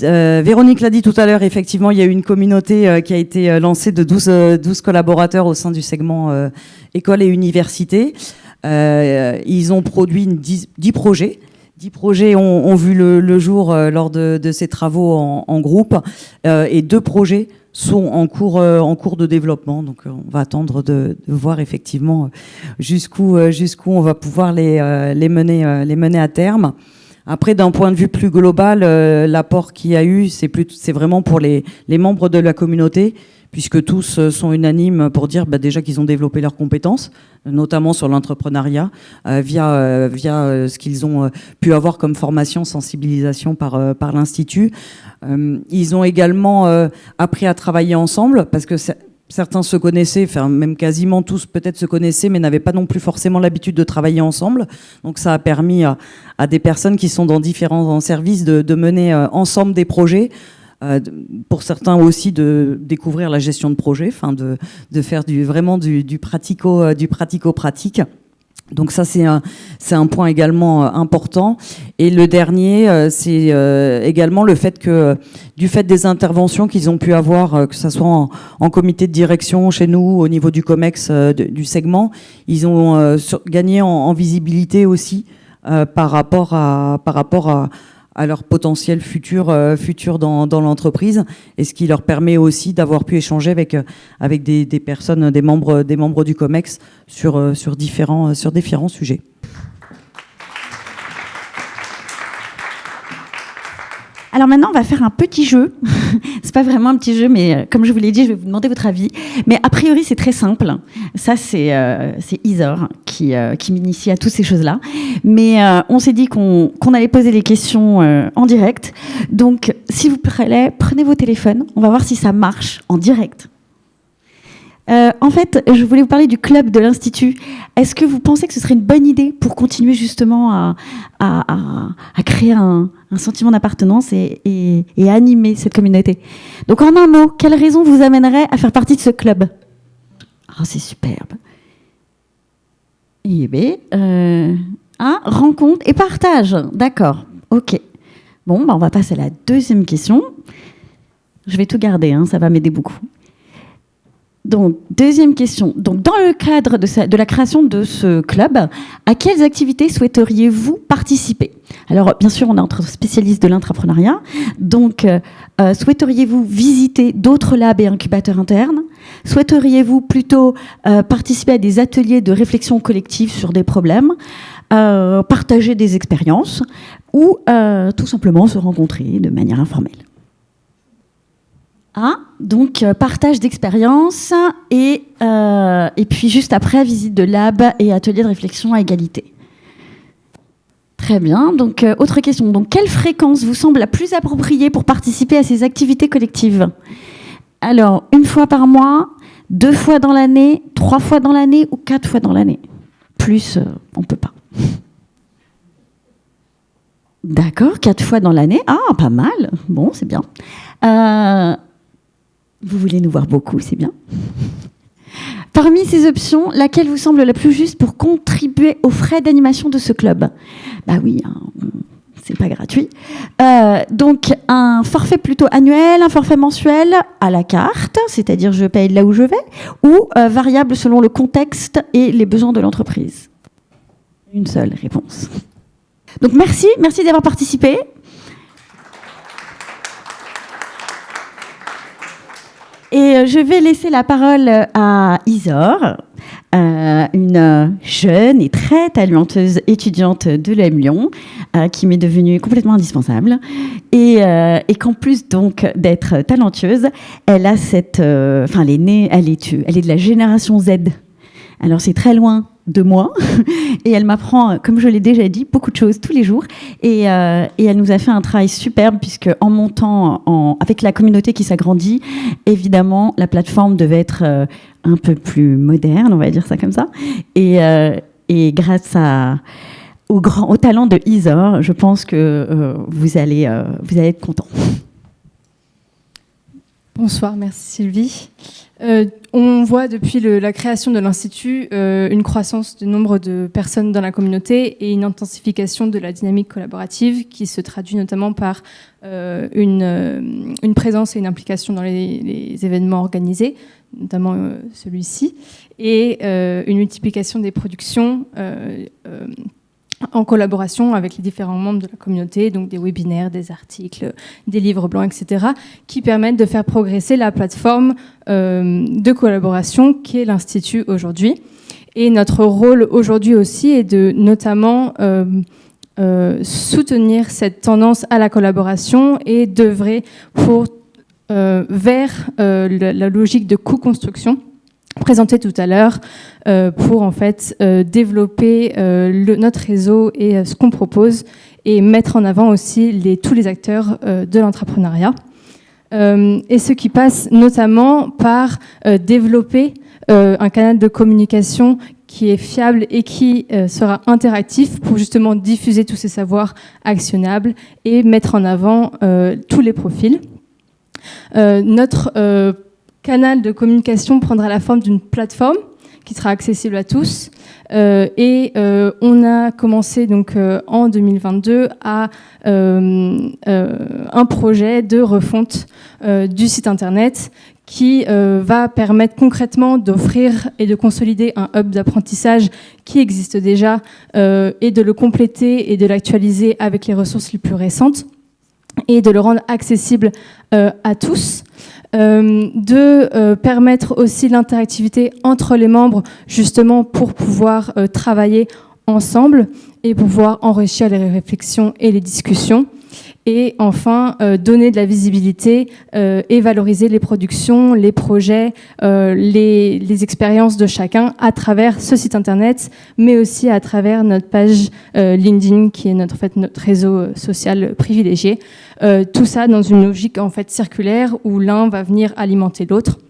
Véronique l'a dit tout à l'heure, effectivement, il y a eu une communauté qui a été lancée de 12 collaborateurs au sein du segment école et université. Ils ont produit 10 projets. 10 projets ont vu le jour lors de ces travaux en groupe, et 2 projets sont en cours de développement. Donc on va attendre de voir effectivement jusqu'où on va pouvoir les mener à terme. Après, d'un point de vue plus global, l'apport qu'il y a eu, c'est vraiment pour les membres de la communauté, puisque tous sont unanimes pour dire déjà qu'ils ont développé leurs compétences, notamment sur l'entrepreneuriat, via ce qu'ils ont pu avoir comme formation, sensibilisation par l'Institut. Ils ont également appris à travailler ensemble, parce que certains se connaissaient, enfin même quasiment tous peut-être se connaissaient, mais n'avaient pas non plus forcément l'habitude de travailler ensemble. Donc ça a permis à des personnes qui sont dans différents services de mener ensemble des projets. Pour certains aussi de découvrir la gestion de projet, enfin de faire vraiment du pratico-pratique. Donc ça, c'est un point également important. Et le dernier, c'est également le fait que, du fait des interventions qu'ils ont pu avoir, que ce soit en comité de direction chez nous, au niveau du COMEX du segment, ils ont gagné en visibilité aussi par rapport à leur potentiel futur dans l'entreprise, et ce qui leur permet aussi d'avoir pu échanger avec des personnes, des membres du COMEX sur différents sujets. Alors maintenant, on va faire un petit jeu. C'est pas vraiment un petit jeu, mais comme je vous l'ai dit, je vais vous demander votre avis. Mais a priori, c'est très simple. Ça, c'est Isor qui m'initie à toutes ces choses-là. Mais on s'est dit qu'on allait poser les questions en direct. Donc, si vous plaît, prenez vos téléphones. On va voir si ça marche en direct. En fait, je voulais vous parler du club de l'Institut. Est-ce que vous pensez que ce serait une bonne idée pour continuer justement à créer un sentiment d'appartenance et animer cette communauté? Donc en un mot, quelle raison vous amènerait à faire partie de ce club? Ah, c'est superbe. Eh bien, rencontre et partage. D'accord, ok. Bon, on va passer à la deuxième question. Je vais tout garder, ça va m'aider beaucoup. Donc, deuxième question. Donc, dans le cadre de la création de ce club, à quelles activités souhaiteriez-vous participer? Alors, bien sûr, on est entre spécialistes de l'intrapreneuriat. Donc, souhaiteriez-vous visiter d'autres labs et incubateurs internes? Souhaiteriez-vous plutôt participer à des ateliers de réflexion collective sur des problèmes, partager des expériences, ou tout simplement se rencontrer de manière informelle? Donc partage d'expérience et puis juste après, visite de lab et atelier de réflexion à égalité. Très bien. Donc, autre question. Donc, quelle fréquence vous semble la plus appropriée pour participer à ces activités collectives? Alors, 1 fois par mois, 2 fois dans l'année, 3 fois dans l'année ou 4 fois dans l'année? Plus, on ne peut pas. D'accord, 4 fois dans l'année. Ah, pas mal. Bon, c'est bien. Vous voulez nous voir beaucoup, c'est bien. Parmi ces options, laquelle vous semble la plus juste pour contribuer aux frais d'animation de ce club? Bah oui, c'est pas gratuit. Donc, un forfait plutôt annuel, un forfait mensuel à la carte, c'est-à-dire je paye là où je vais, ou variable selon le contexte et les besoins de l'entreprise? Une seule réponse. Donc, merci d'avoir participé. Et je vais laisser la parole à Isor, une jeune et très talentueuse étudiante de l'EM Lyon, qui m'est devenue complètement indispensable. Et qu'en plus donc d'être talentueuse, elle a elle est de la génération Z. Alors c'est très loin de moi et elle m'apprend, comme je l'ai déjà dit, beaucoup de choses tous les jours et elle nous a fait un travail superbe puisque en montant avec la communauté qui s'agrandit, évidemment la plateforme devait être un peu plus moderne, on va dire ça comme ça, et grâce au talent de Isor, je pense que vous allez être contents. Bonsoir, merci Sylvie. On voit depuis la création de l'Institut une croissance du nombre de personnes dans la communauté et une intensification de la dynamique collaborative qui se traduit notamment par une présence et une implication dans les événements organisés, notamment celui-ci, et une multiplication des productions en collaboration avec les différents membres de la communauté, donc des webinaires, des articles, des livres blancs, etc., qui permettent de faire progresser la plateforme de collaboration qu'est l'Institut aujourd'hui. Et notre rôle aujourd'hui aussi est de notamment soutenir cette tendance à la collaboration et d'œuvrer vers la logique de co-construction présenté tout à l'heure pour en fait développer notre réseau et ce qu'on propose et mettre en avant aussi tous les acteurs de l'entrepreneuriat. Et ce qui passe notamment par développer un canal de communication qui est fiable et qui sera interactif pour justement diffuser tous ces savoirs actionnables et mettre en avant tous les profils. Notre canal de communication prendra la forme d'une plateforme qui sera accessible à tous. On a commencé donc en 2022 à un projet de refonte du site internet qui va permettre concrètement d'offrir et de consolider un hub d'apprentissage qui existe déjà et de le compléter et de l'actualiser avec les ressources les plus récentes et de le rendre accessible à tous. De permettre aussi l'interactivité entre les membres justement pour pouvoir travailler ensemble et pouvoir enrichir les réflexions et les discussions. Et enfin, donner de la visibilité et valoriser les productions, les projets, les expériences de chacun à travers ce site internet, mais aussi à travers notre page LinkedIn, qui est notre réseau social privilégié. Tout ça dans une logique en fait circulaire où l'un va venir alimenter l'autre.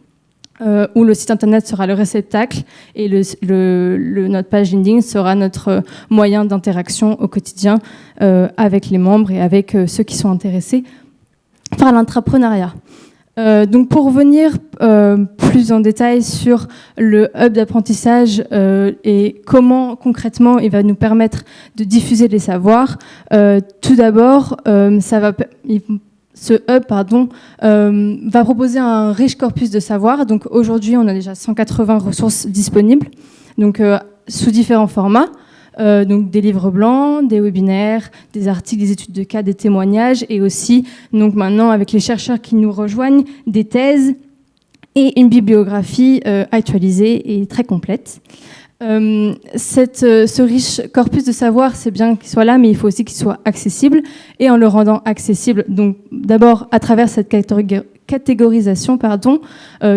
Où le site internet sera le réceptacle et notre page LinkedIn sera notre moyen d'interaction au quotidien avec les membres et avec ceux qui sont intéressés par l'entrepreneuriat. Donc pour revenir plus en détail sur le hub d'apprentissage et comment concrètement il va nous permettre de diffuser les savoirs, tout d'abord, ce hub va proposer un riche corpus de savoir. Donc aujourd'hui, on a déjà 180 ressources disponibles, donc sous différents formats. Donc des livres blancs, des webinaires, des articles, des études de cas, des témoignages, et aussi, donc maintenant avec les chercheurs qui nous rejoignent, des thèses et une bibliographie actualisée et très complète. Ce riche corpus de savoir, c'est bien qu'il soit là, mais il faut aussi qu'il soit accessible, et en le rendant accessible, donc d'abord à travers cette catégorisation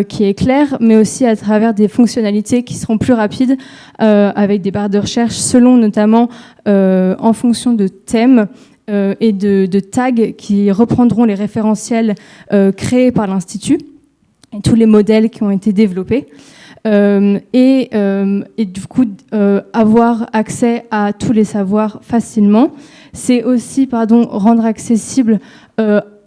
qui est claire, mais aussi à travers des fonctionnalités qui seront plus rapides, avec des barres de recherche selon notamment en fonction de thèmes et de tags qui reprendront les référentiels créés par l'Institut et tous les modèles qui ont été développés. Et du coup avoir accès à tous les savoirs facilement. C'est aussi rendre accessible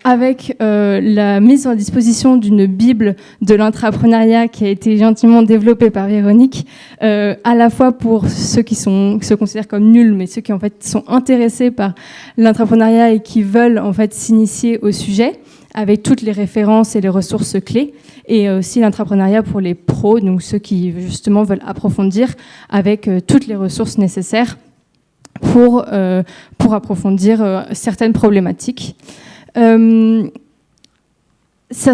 avec la mise à disposition d'une Bible de l'entrepreneuriat qui a été gentiment développée par Véronique, à la fois pour ceux qui se considèrent comme nuls, mais ceux qui en fait sont intéressés par l'entrepreneuriat et qui veulent en fait s'initier au sujet, avec toutes les références et les ressources clés, et aussi l'entrepreneuriat pour les pros, donc ceux qui justement veulent approfondir avec toutes les ressources nécessaires pour approfondir certaines problématiques. Ça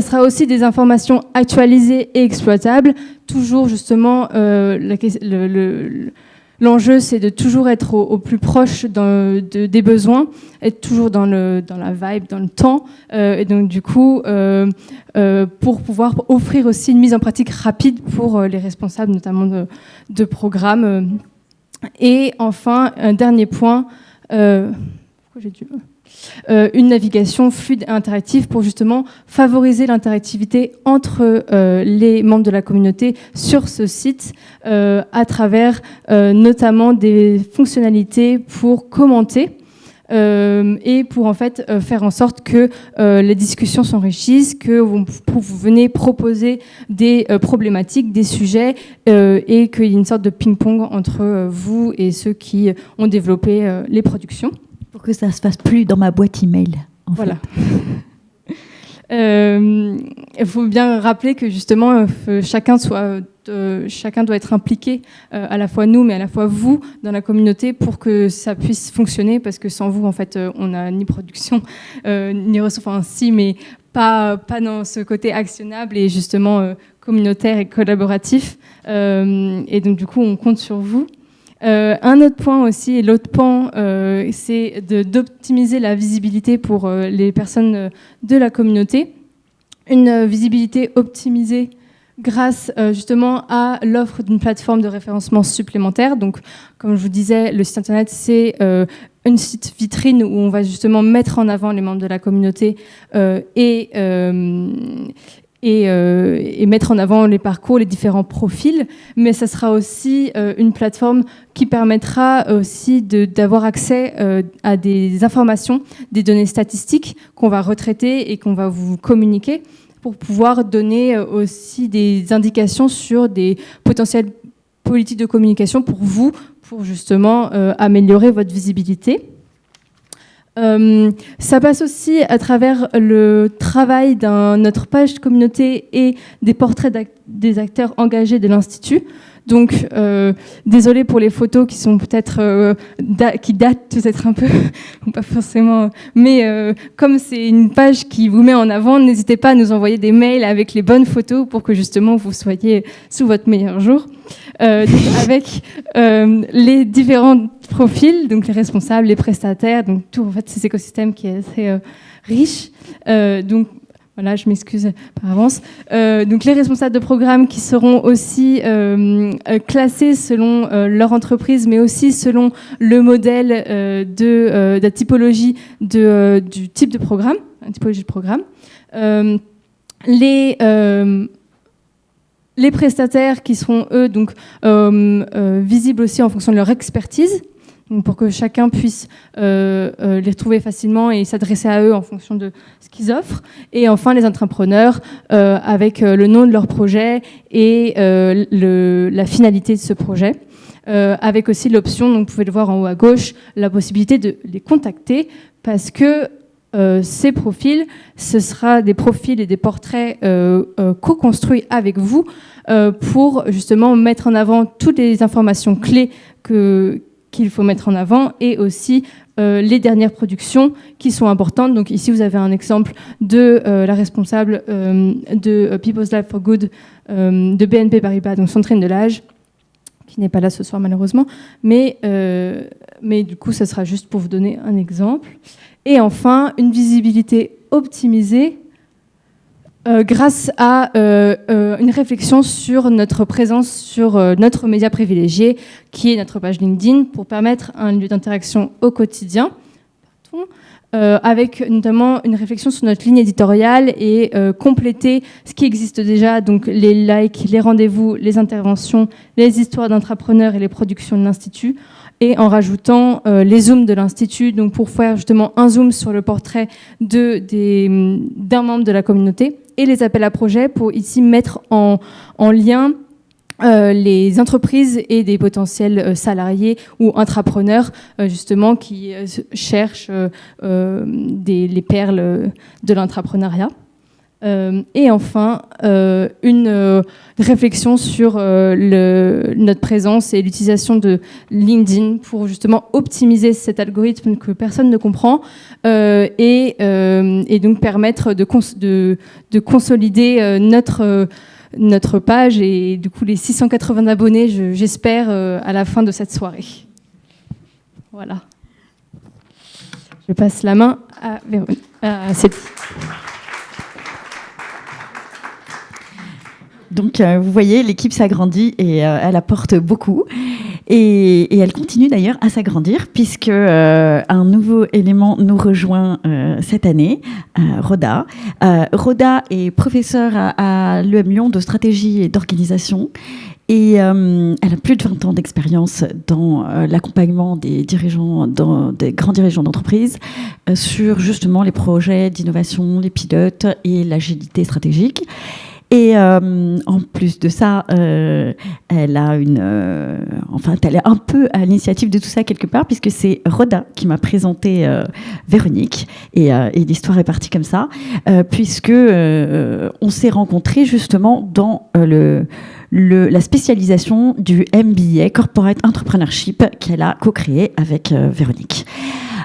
sera aussi des informations actualisées et exploitables, toujours justement l'enjeu, c'est de toujours être au plus proche des besoins, être toujours dans la vibe, dans le temps. Et donc, du coup, pour pouvoir offrir aussi une mise en pratique rapide pour les responsables, notamment de programmes. Et enfin, un dernier point, une navigation fluide et interactive pour justement favoriser l'interactivité entre les membres de la communauté sur ce site à travers notamment des fonctionnalités pour commenter et pour en fait faire en sorte que les discussions s'enrichissent, que vous venez proposer des problématiques, des sujets et qu'il y ait une sorte de ping-pong entre vous et ceux qui ont développé les productions. Pour que ça se fasse plus dans ma boîte email. Voilà. Il faut bien rappeler que justement chacun doit être impliqué, à la fois nous, mais à la fois vous, dans la communauté, pour que ça puisse fonctionner, parce que sans vous, en fait, on n'a ni production, ni ressources, enfin si, mais pas dans ce côté actionnable et justement communautaire et collaboratif. Et donc du coup, on compte sur vous. Un autre point aussi, et l'autre pan, c'est d'optimiser la visibilité pour les personnes de la communauté. Une visibilité optimisée grâce justement à l'offre d'une plateforme de référencement supplémentaire. Donc, comme je vous disais, le site internet, c'est une site vitrine où on va justement mettre en avant les membres de la communauté et mettre en avant les parcours, les différents profils, mais ça sera aussi une plateforme qui permettra aussi d'avoir accès à des informations, des données statistiques qu'on va retraiter et qu'on va vous communiquer pour pouvoir donner aussi des indications sur des potentielles politiques de communication pour vous, pour justement améliorer votre visibilité. Ça passe aussi à travers le travail notre page communauté et des portraits des acteurs engagés de l'Institut. Donc, désolé pour les photos qui sont peut-être qui datent peut-être un peu, ou pas forcément. Mais comme c'est une page qui vous met en avant, n'hésitez pas à nous envoyer des mails avec les bonnes photos pour que justement vous soyez sous votre meilleur jour. Donc avec les différents profils, donc les responsables, les prestataires, donc tout en fait cet écosystème qui est assez riche. Donc voilà, je m'excuse par avance. Donc les responsables de programme qui seront aussi classés selon leur entreprise, mais aussi selon le modèle de la typologie du type de programme, la typologie de programme. Les prestataires qui seront, eux, donc, visibles aussi en fonction de leur expertise, donc pour que chacun puisse les retrouver facilement et s'adresser à eux en fonction de ce qu'ils offrent. Et enfin, les entrepreneurs, avec le nom de leur projet et la finalité de ce projet. Avec aussi l'option, donc vous pouvez le voir en haut à gauche, la possibilité de les contacter parce que ces profils, ce sera des profils et des portraits co-construits avec vous pour justement mettre en avant toutes les informations clés qu'il faut mettre en avant et aussi les dernières productions qui sont importantes. Donc ici, vous avez un exemple de la responsable de People's Life for Good de BNP Paribas, donc Sandrine Delage, qui n'est pas là ce soir malheureusement, mais du coup, ça sera juste pour vous donner un exemple. Et enfin, une visibilité optimisée grâce à une réflexion sur notre présence sur notre média privilégié, qui est notre page LinkedIn, pour permettre un lieu d'interaction au quotidien, avec notamment une réflexion sur notre ligne éditoriale et compléter ce qui existe déjà, donc les likes, les rendez-vous, les interventions, les histoires d'entrepreneurs et les productions de l'Institut, et en rajoutant les zooms de l'Institut, donc pour faire justement un zoom sur le portrait d'un membre de la communauté, et les appels à projets pour ici mettre en lien les entreprises et des potentiels salariés ou intrapreneurs justement qui cherchent les perles de l'intrapreneuriat. Et enfin, une réflexion sur notre présence et l'utilisation de LinkedIn pour justement optimiser cet algorithme que personne ne comprend et donc permettre de consolider notre page et du coup les 680 abonnés, j'espère, à la fin de cette soirée. Voilà. Je passe la main à Céline. Donc, vous voyez, l'équipe s'agrandit et elle apporte beaucoup. Et elle continue d'ailleurs à s'agrandir puisque un nouveau élément nous rejoint cette année, Rhoda. Rhoda est professeure à l'EM Lyon de stratégie et d'organisation. Et elle a plus de 20 ans d'expérience dans l'accompagnement des dirigeants, des grands dirigeants d'entreprise, sur justement les projets d'innovation, les pilotes et l'agilité stratégique. Et en plus de ça, elle a elle est un peu à l'initiative de tout ça quelque part, puisque c'est Rhoda qui m'a présenté Véronique, et l'histoire est partie comme ça, puisque on s'est rencontrés justement dans la spécialisation du MBA Corporate Entrepreneurship qu'elle a co-créé avec Véronique.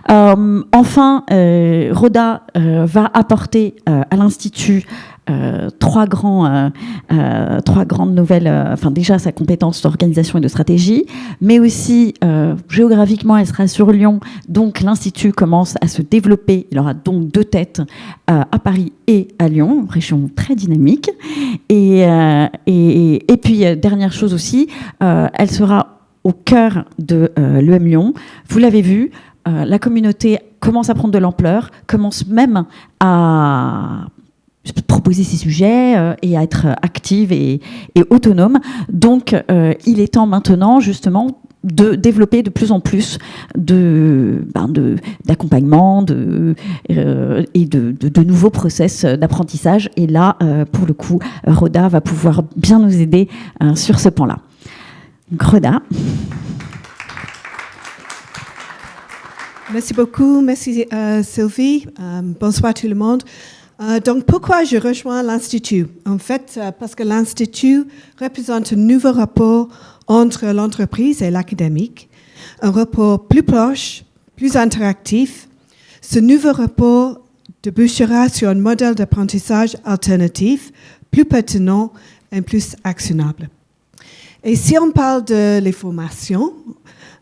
Enfin, Rhoda va apporter à l'Institut trois grandes nouvelles, déjà sa compétence d'organisation et de stratégie, mais aussi géographiquement elle sera sur Lyon, donc l'Institut commence à se développer, il aura donc 2 têtes à Paris et à Lyon, région très dynamique, et puis dernière chose aussi, elle sera au cœur de l'EM Lyon, vous l'avez vu, la communauté commence à prendre de l'ampleur, commence même à proposer ses sujets et à être active et autonome. Donc, il est temps maintenant, justement, de développer de plus en plus d'accompagnement et de nouveaux process d'apprentissage. Et là, pour le coup, Rhoda va pouvoir bien nous aider sur ce pan-là. Donc, Rhoda. Merci beaucoup, merci Sylvie. Bonsoir tout le monde. Donc, pourquoi je rejoins l'Institut? En fait, parce que l'Institut représente un nouveau rapport entre l'entreprise et l'académique, un rapport plus proche, plus interactif. Ce nouveau rapport débouchera sur un modèle d'apprentissage alternatif, plus pertinent et plus actionnable. Et si on parle de les formations,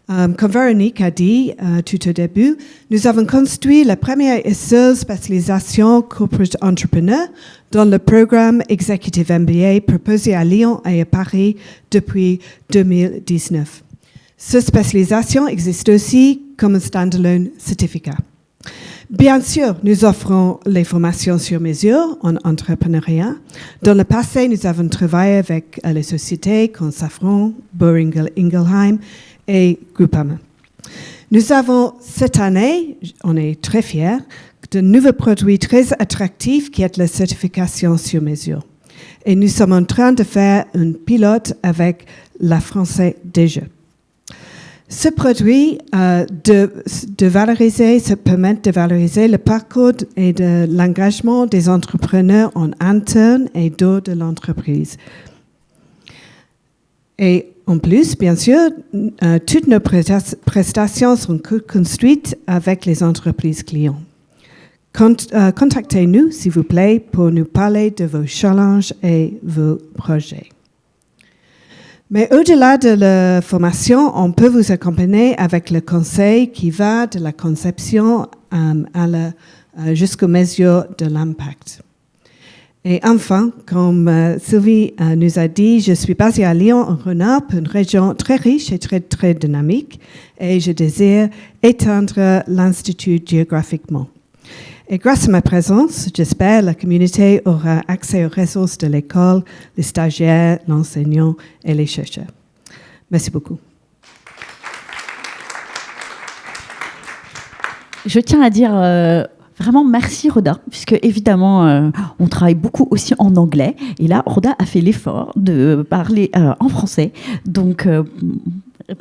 comme Véronique a dit tout au début, nous avons construit la première et seule spécialisation Corporate Entrepreneur dans le programme Executive MBA proposé à Lyon et à Paris depuis 2019. Cette spécialisation existe aussi comme un standalone certificat. Bien sûr, nous offrons les formations sur mesure en entrepreneuriat. Dans le passé, nous avons travaillé avec les sociétés comme Safran, Boehringer Ingelheim et Groupama. Nous avons cette année, on est très fiers, de nouveaux produits très attractifs qui est la certification sur mesure. Et nous sommes en train de faire un pilote avec la Française des Jeux. Ce produit permet de valoriser le parcours et de l'engagement des entrepreneurs en interne et dehors de l'entreprise. Et en plus, bien sûr, toutes nos prestations sont construites avec les entreprises clients. Contactez-nous, s'il vous plaît, pour nous parler de vos challenges et vos projets. Mais au-delà de la formation, on peut vous accompagner avec le conseil qui va de la conception jusqu'aux mesures de l'impact. Et enfin, comme Sylvie nous a dit, je suis basée à Lyon, en Rhône-Alpes, une région très riche et très, très dynamique, et je désire étendre l'Institut géographiquement. Et grâce à ma présence, j'espère, la communauté aura accès aux ressources de l'école, les stagiaires, l'enseignant et les chercheurs. Merci beaucoup. Je tiens à dire vraiment merci Rhoda, puisque évidemment on travaille beaucoup aussi en anglais, et là Rhoda a fait l'effort de parler en français, donc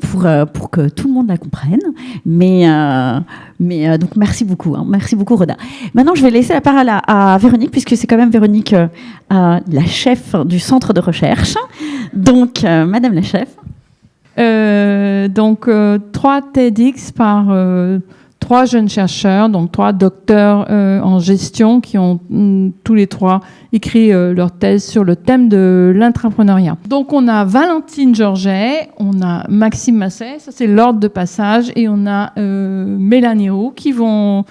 pour que tout le monde la comprenne, mais donc merci beaucoup Rhoda. Maintenant je vais laisser la parole à Véronique, puisque c'est quand même Véronique la chef du centre de recherche, donc Madame la chef. Donc 3 TEDx par 3 jeunes chercheurs, donc 3 docteurs en gestion qui ont tous les 3 écrit leur thèse sur le thème de l'intrapreneuriat. Donc on a Valentine Georget, on a Maxime Masset, ça c'est l'ordre de passage, et on a Mélanie Roux qui vont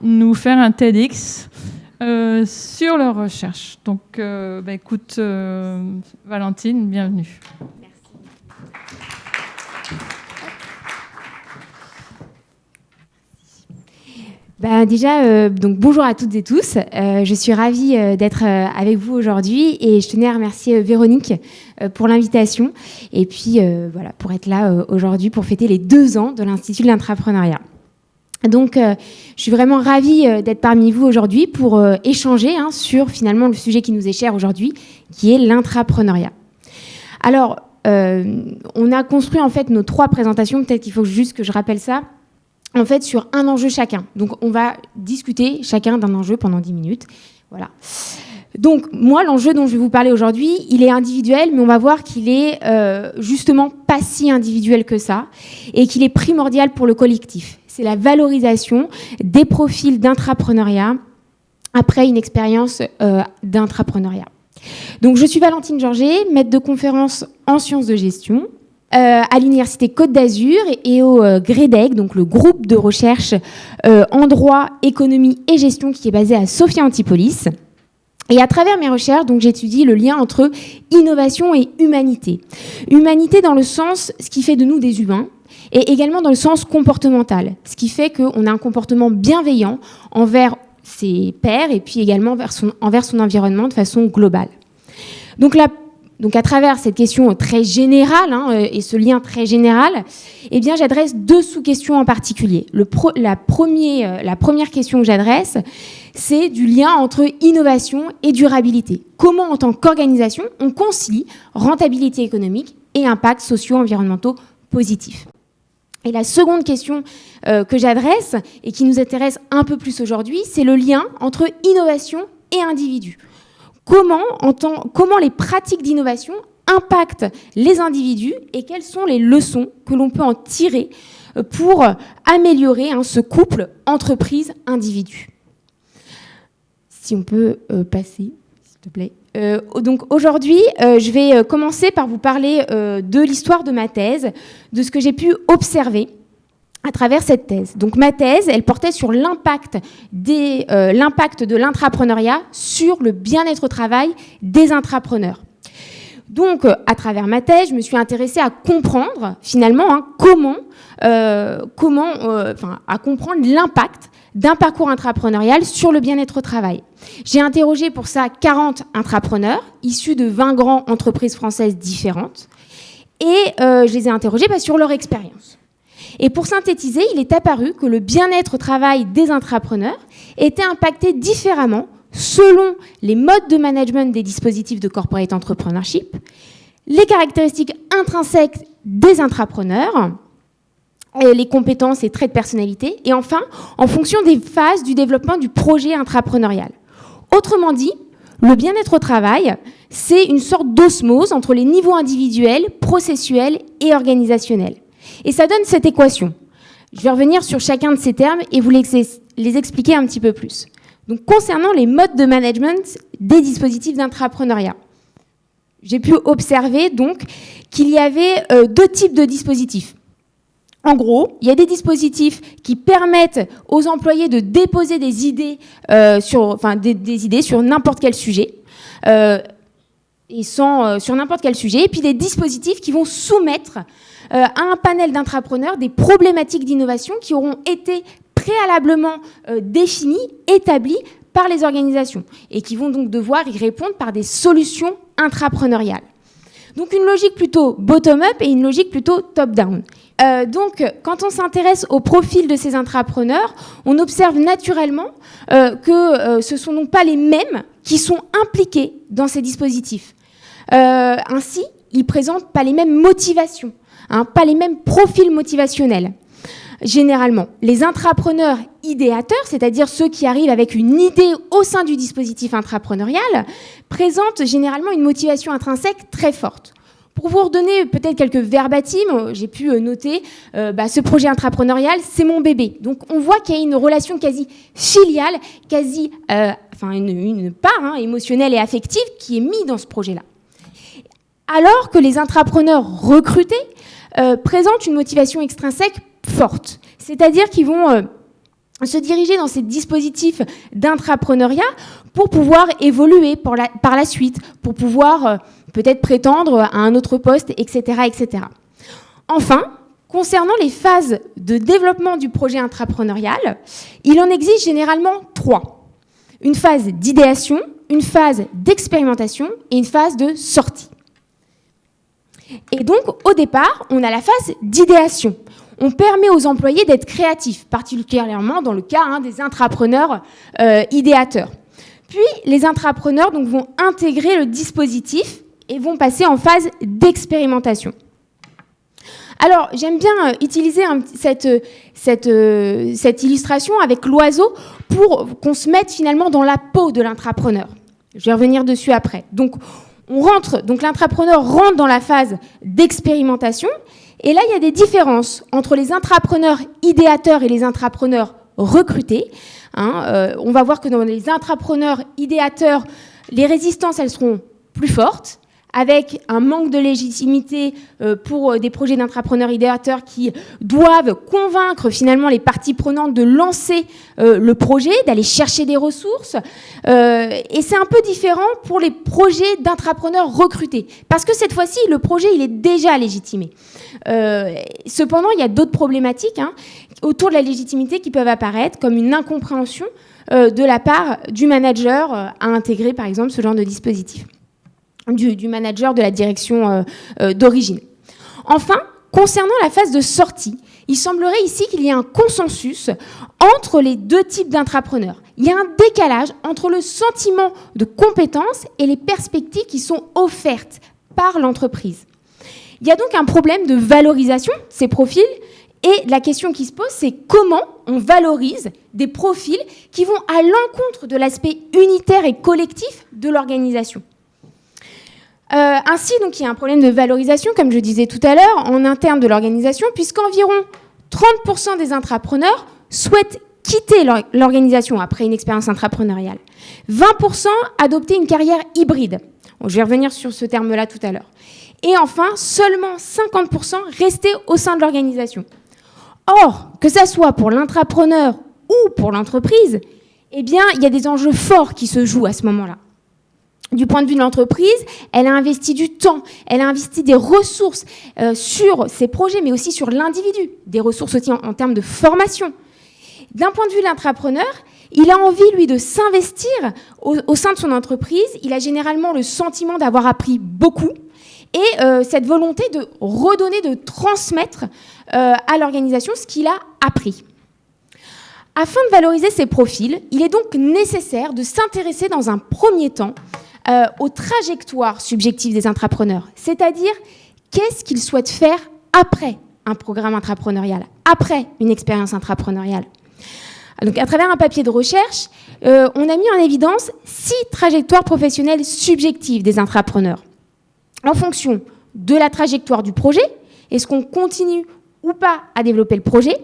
nous faire un TEDx sur leur recherche. Donc écoute, Valentine, bienvenue. Donc bonjour à toutes et tous. Je suis ravie d'être avec vous aujourd'hui et je tenais à remercier Véronique pour l'invitation et puis pour être là aujourd'hui pour fêter les 2 ans de l'Institut de l'Intrapreneuriat. Donc je suis vraiment ravie d'être parmi vous aujourd'hui pour échanger sur finalement le sujet qui nous est cher aujourd'hui, qui est l'intrapreneuriat. Alors, on a construit en fait nos 3 présentations, peut-être qu'il faut juste que je rappelle ça, en fait, sur un enjeu chacun. Donc, on va discuter chacun d'un enjeu pendant 10 minutes. Voilà. Donc, moi, l'enjeu dont je vais vous parler aujourd'hui, il est individuel, mais on va voir qu'il est justement pas si individuel que ça et qu'il est primordial pour le collectif. C'est la valorisation des profils d'intrapreneuriat après une expérience d'intrapreneuriat. Donc, je suis Valentine Georget, maître de conférence en sciences de gestion, à l'Université Côte d'Azur et au GREDEC, donc le groupe de recherche en droit, économie et gestion qui est basé à Sophia Antipolis. Et à travers mes recherches, donc, j'étudie le lien entre innovation et humanité. Humanité dans le sens, ce qui fait de nous des humains, et également dans le sens comportemental, ce qui fait qu'on a un comportement bienveillant envers ses pairs et puis également envers son environnement de façon globale. Donc à travers cette question très générale et ce lien très général, eh bien, j'adresse 2 sous-questions en particulier. La première question que j'adresse, c'est du lien entre innovation et durabilité. Comment, en tant qu'organisation, on concilie rentabilité économique et impacts socio-environnementaux positifs. Et la seconde question que j'adresse et qui nous intéresse un peu plus aujourd'hui, c'est le lien entre innovation et individu. Comment les pratiques d'innovation impactent les individus et quelles sont les leçons que l'on peut en tirer pour améliorer ce couple entreprise-individu. Si on peut passer, s'il te plaît. Donc aujourd'hui, je vais commencer par vous parler de l'histoire de ma thèse, de ce que j'ai pu observer à travers cette thèse. Donc ma thèse, elle portait sur l'impact de l'intrapreneuriat sur le bien-être au travail des intrapreneurs. Donc à travers ma thèse, je me suis intéressée à comprendre finalement à comprendre l'impact d'un parcours intrapreneurial sur le bien-être au travail. J'ai interrogé pour ça 40 intrapreneurs issus de 20 grandes entreprises françaises différentes et je les ai interrogés sur leur expérience. Et pour synthétiser, il est apparu que le bien-être au travail des intrapreneurs était impacté différemment selon les modes de management des dispositifs de corporate entrepreneurship, les caractéristiques intrinsèques des intrapreneurs, les compétences et traits de personnalité, et enfin, en fonction des phases du développement du projet intrapreneurial. Autrement dit, le bien-être au travail, c'est une sorte d'osmose entre les niveaux individuels, processuels et organisationnels. Et ça donne cette équation. Je vais revenir sur chacun de ces termes et vous les expliquer un petit peu plus. Donc, concernant les modes de management des dispositifs d'intrapreneuriat, j'ai pu observer donc qu'il y avait 2 types de dispositifs. En gros, il y a des dispositifs qui permettent aux employés de déposer des idées sur n'importe quel sujet. Sur n'importe quel sujet, et puis des dispositifs qui vont soumettre à un panel d'intrapreneurs des problématiques d'innovation qui auront été préalablement définies, établies par les organisations, et qui vont donc devoir y répondre par des solutions intrapreneuriales. Donc une logique plutôt bottom-up et une logique plutôt top-down. Donc, quand on s'intéresse au profil de ces intrapreneurs, on observe naturellement que ce ne sont donc pas les mêmes qui sont impliqués dans ces dispositifs. Ainsi, ils ne présentent pas les mêmes motivations, pas les mêmes profils motivationnels. Généralement, les intrapreneurs idéateurs, c'est-à-dire ceux qui arrivent avec une idée au sein du dispositif intrapreneurial, présentent généralement une motivation intrinsèque très forte. Pour vous redonner peut-être quelques verbatim, j'ai pu noter ce projet intrapreneurial, c'est mon bébé. Donc on voit qu'il y a une relation quasi filiale, quasi, une part émotionnelle et affective qui est mise dans ce projet-là. Alors que les intrapreneurs recrutés présentent une motivation extrinsèque forte, c'est-à-dire qu'ils vont se diriger dans ces dispositifs d'intrapreneuriat pour pouvoir évoluer par la suite, pour pouvoir peut-être prétendre à un autre poste, etc., etc. Enfin, concernant les phases de développement du projet intrapreneurial, il en existe généralement 3. Une phase d'idéation, une phase d'expérimentation et une phase de sortie. Et donc, au départ, on a la phase d'idéation. On permet aux employés d'être créatifs, particulièrement dans le cas des intrapreneurs idéateurs. Puis, les intrapreneurs vont intégrer le dispositif et vont passer en phase d'expérimentation. Alors, j'aime bien utiliser cette illustration avec l'oiseau pour qu'on se mette finalement dans la peau de l'intrapreneur. Je vais revenir dessus après. Donc l'intrapreneur rentre dans la phase d'expérimentation. Et là, il y a des différences entre les intrapreneurs idéateurs et les intrapreneurs recrutés. On va voir que dans les intrapreneurs idéateurs, les résistances, elles seront plus fortes, avec un manque de légitimité pour des projets d'intrapreneurs idéateurs qui doivent convaincre finalement les parties prenantes de lancer le projet, d'aller chercher des ressources. Et c'est un peu différent pour les projets d'intrapreneurs recrutés, parce que cette fois-ci, le projet, il est déjà légitimé. Cependant, il y a d'autres problématiques autour de la légitimité qui peuvent apparaître, comme une incompréhension de la part du manager à intégrer, par exemple, ce genre de dispositif. Du manager de la direction d'origine. Enfin, concernant la phase de sortie, il semblerait ici qu'il y ait un consensus entre les deux types d'intrapreneurs. Il y a un décalage entre le sentiment de compétence et les perspectives qui sont offertes par l'entreprise. Il y a donc un problème de valorisation de ces profils, et la question qui se pose, c'est comment on valorise des profils qui vont à l'encontre de l'aspect unitaire et collectif de l'organisation. Ainsi, donc, il y a un problème de valorisation, comme je disais tout à l'heure, en interne de l'organisation, puisqu'environ 30% des intrapreneurs souhaitent quitter l'organisation après une expérience intrapreneuriale. 20% adopter une carrière hybride. Bon, je vais revenir sur ce terme-là tout à l'heure. Et enfin, seulement 50% rester au sein de l'organisation. Or, que ça soit pour l'intrapreneur ou pour l'entreprise, eh bien, il y a des enjeux forts qui se jouent à ce moment-là. Du point de vue de l'entreprise, elle a investi du temps, elle a investi des ressources sur ses projets, mais aussi sur l'individu, des ressources aussi en termes de formation. D'un point de vue de l'intrapreneur, il a envie, lui, de s'investir au sein de son entreprise. Il a généralement le sentiment d'avoir appris beaucoup et cette volonté de redonner, de transmettre à l'organisation ce qu'il a appris. Afin de valoriser ces profils, il est donc nécessaire de s'intéresser dans un premier temps aux trajectoires subjectives des intrapreneurs, c'est-à-dire qu'est-ce qu'ils souhaitent faire après un programme intrapreneurial, après une expérience intrapreneuriale. Donc, à travers un papier de recherche, on a mis en évidence 6 trajectoires professionnelles subjectives des intrapreneurs, en fonction de la trajectoire du projet, est-ce qu'on continue ou pas à développer le projet,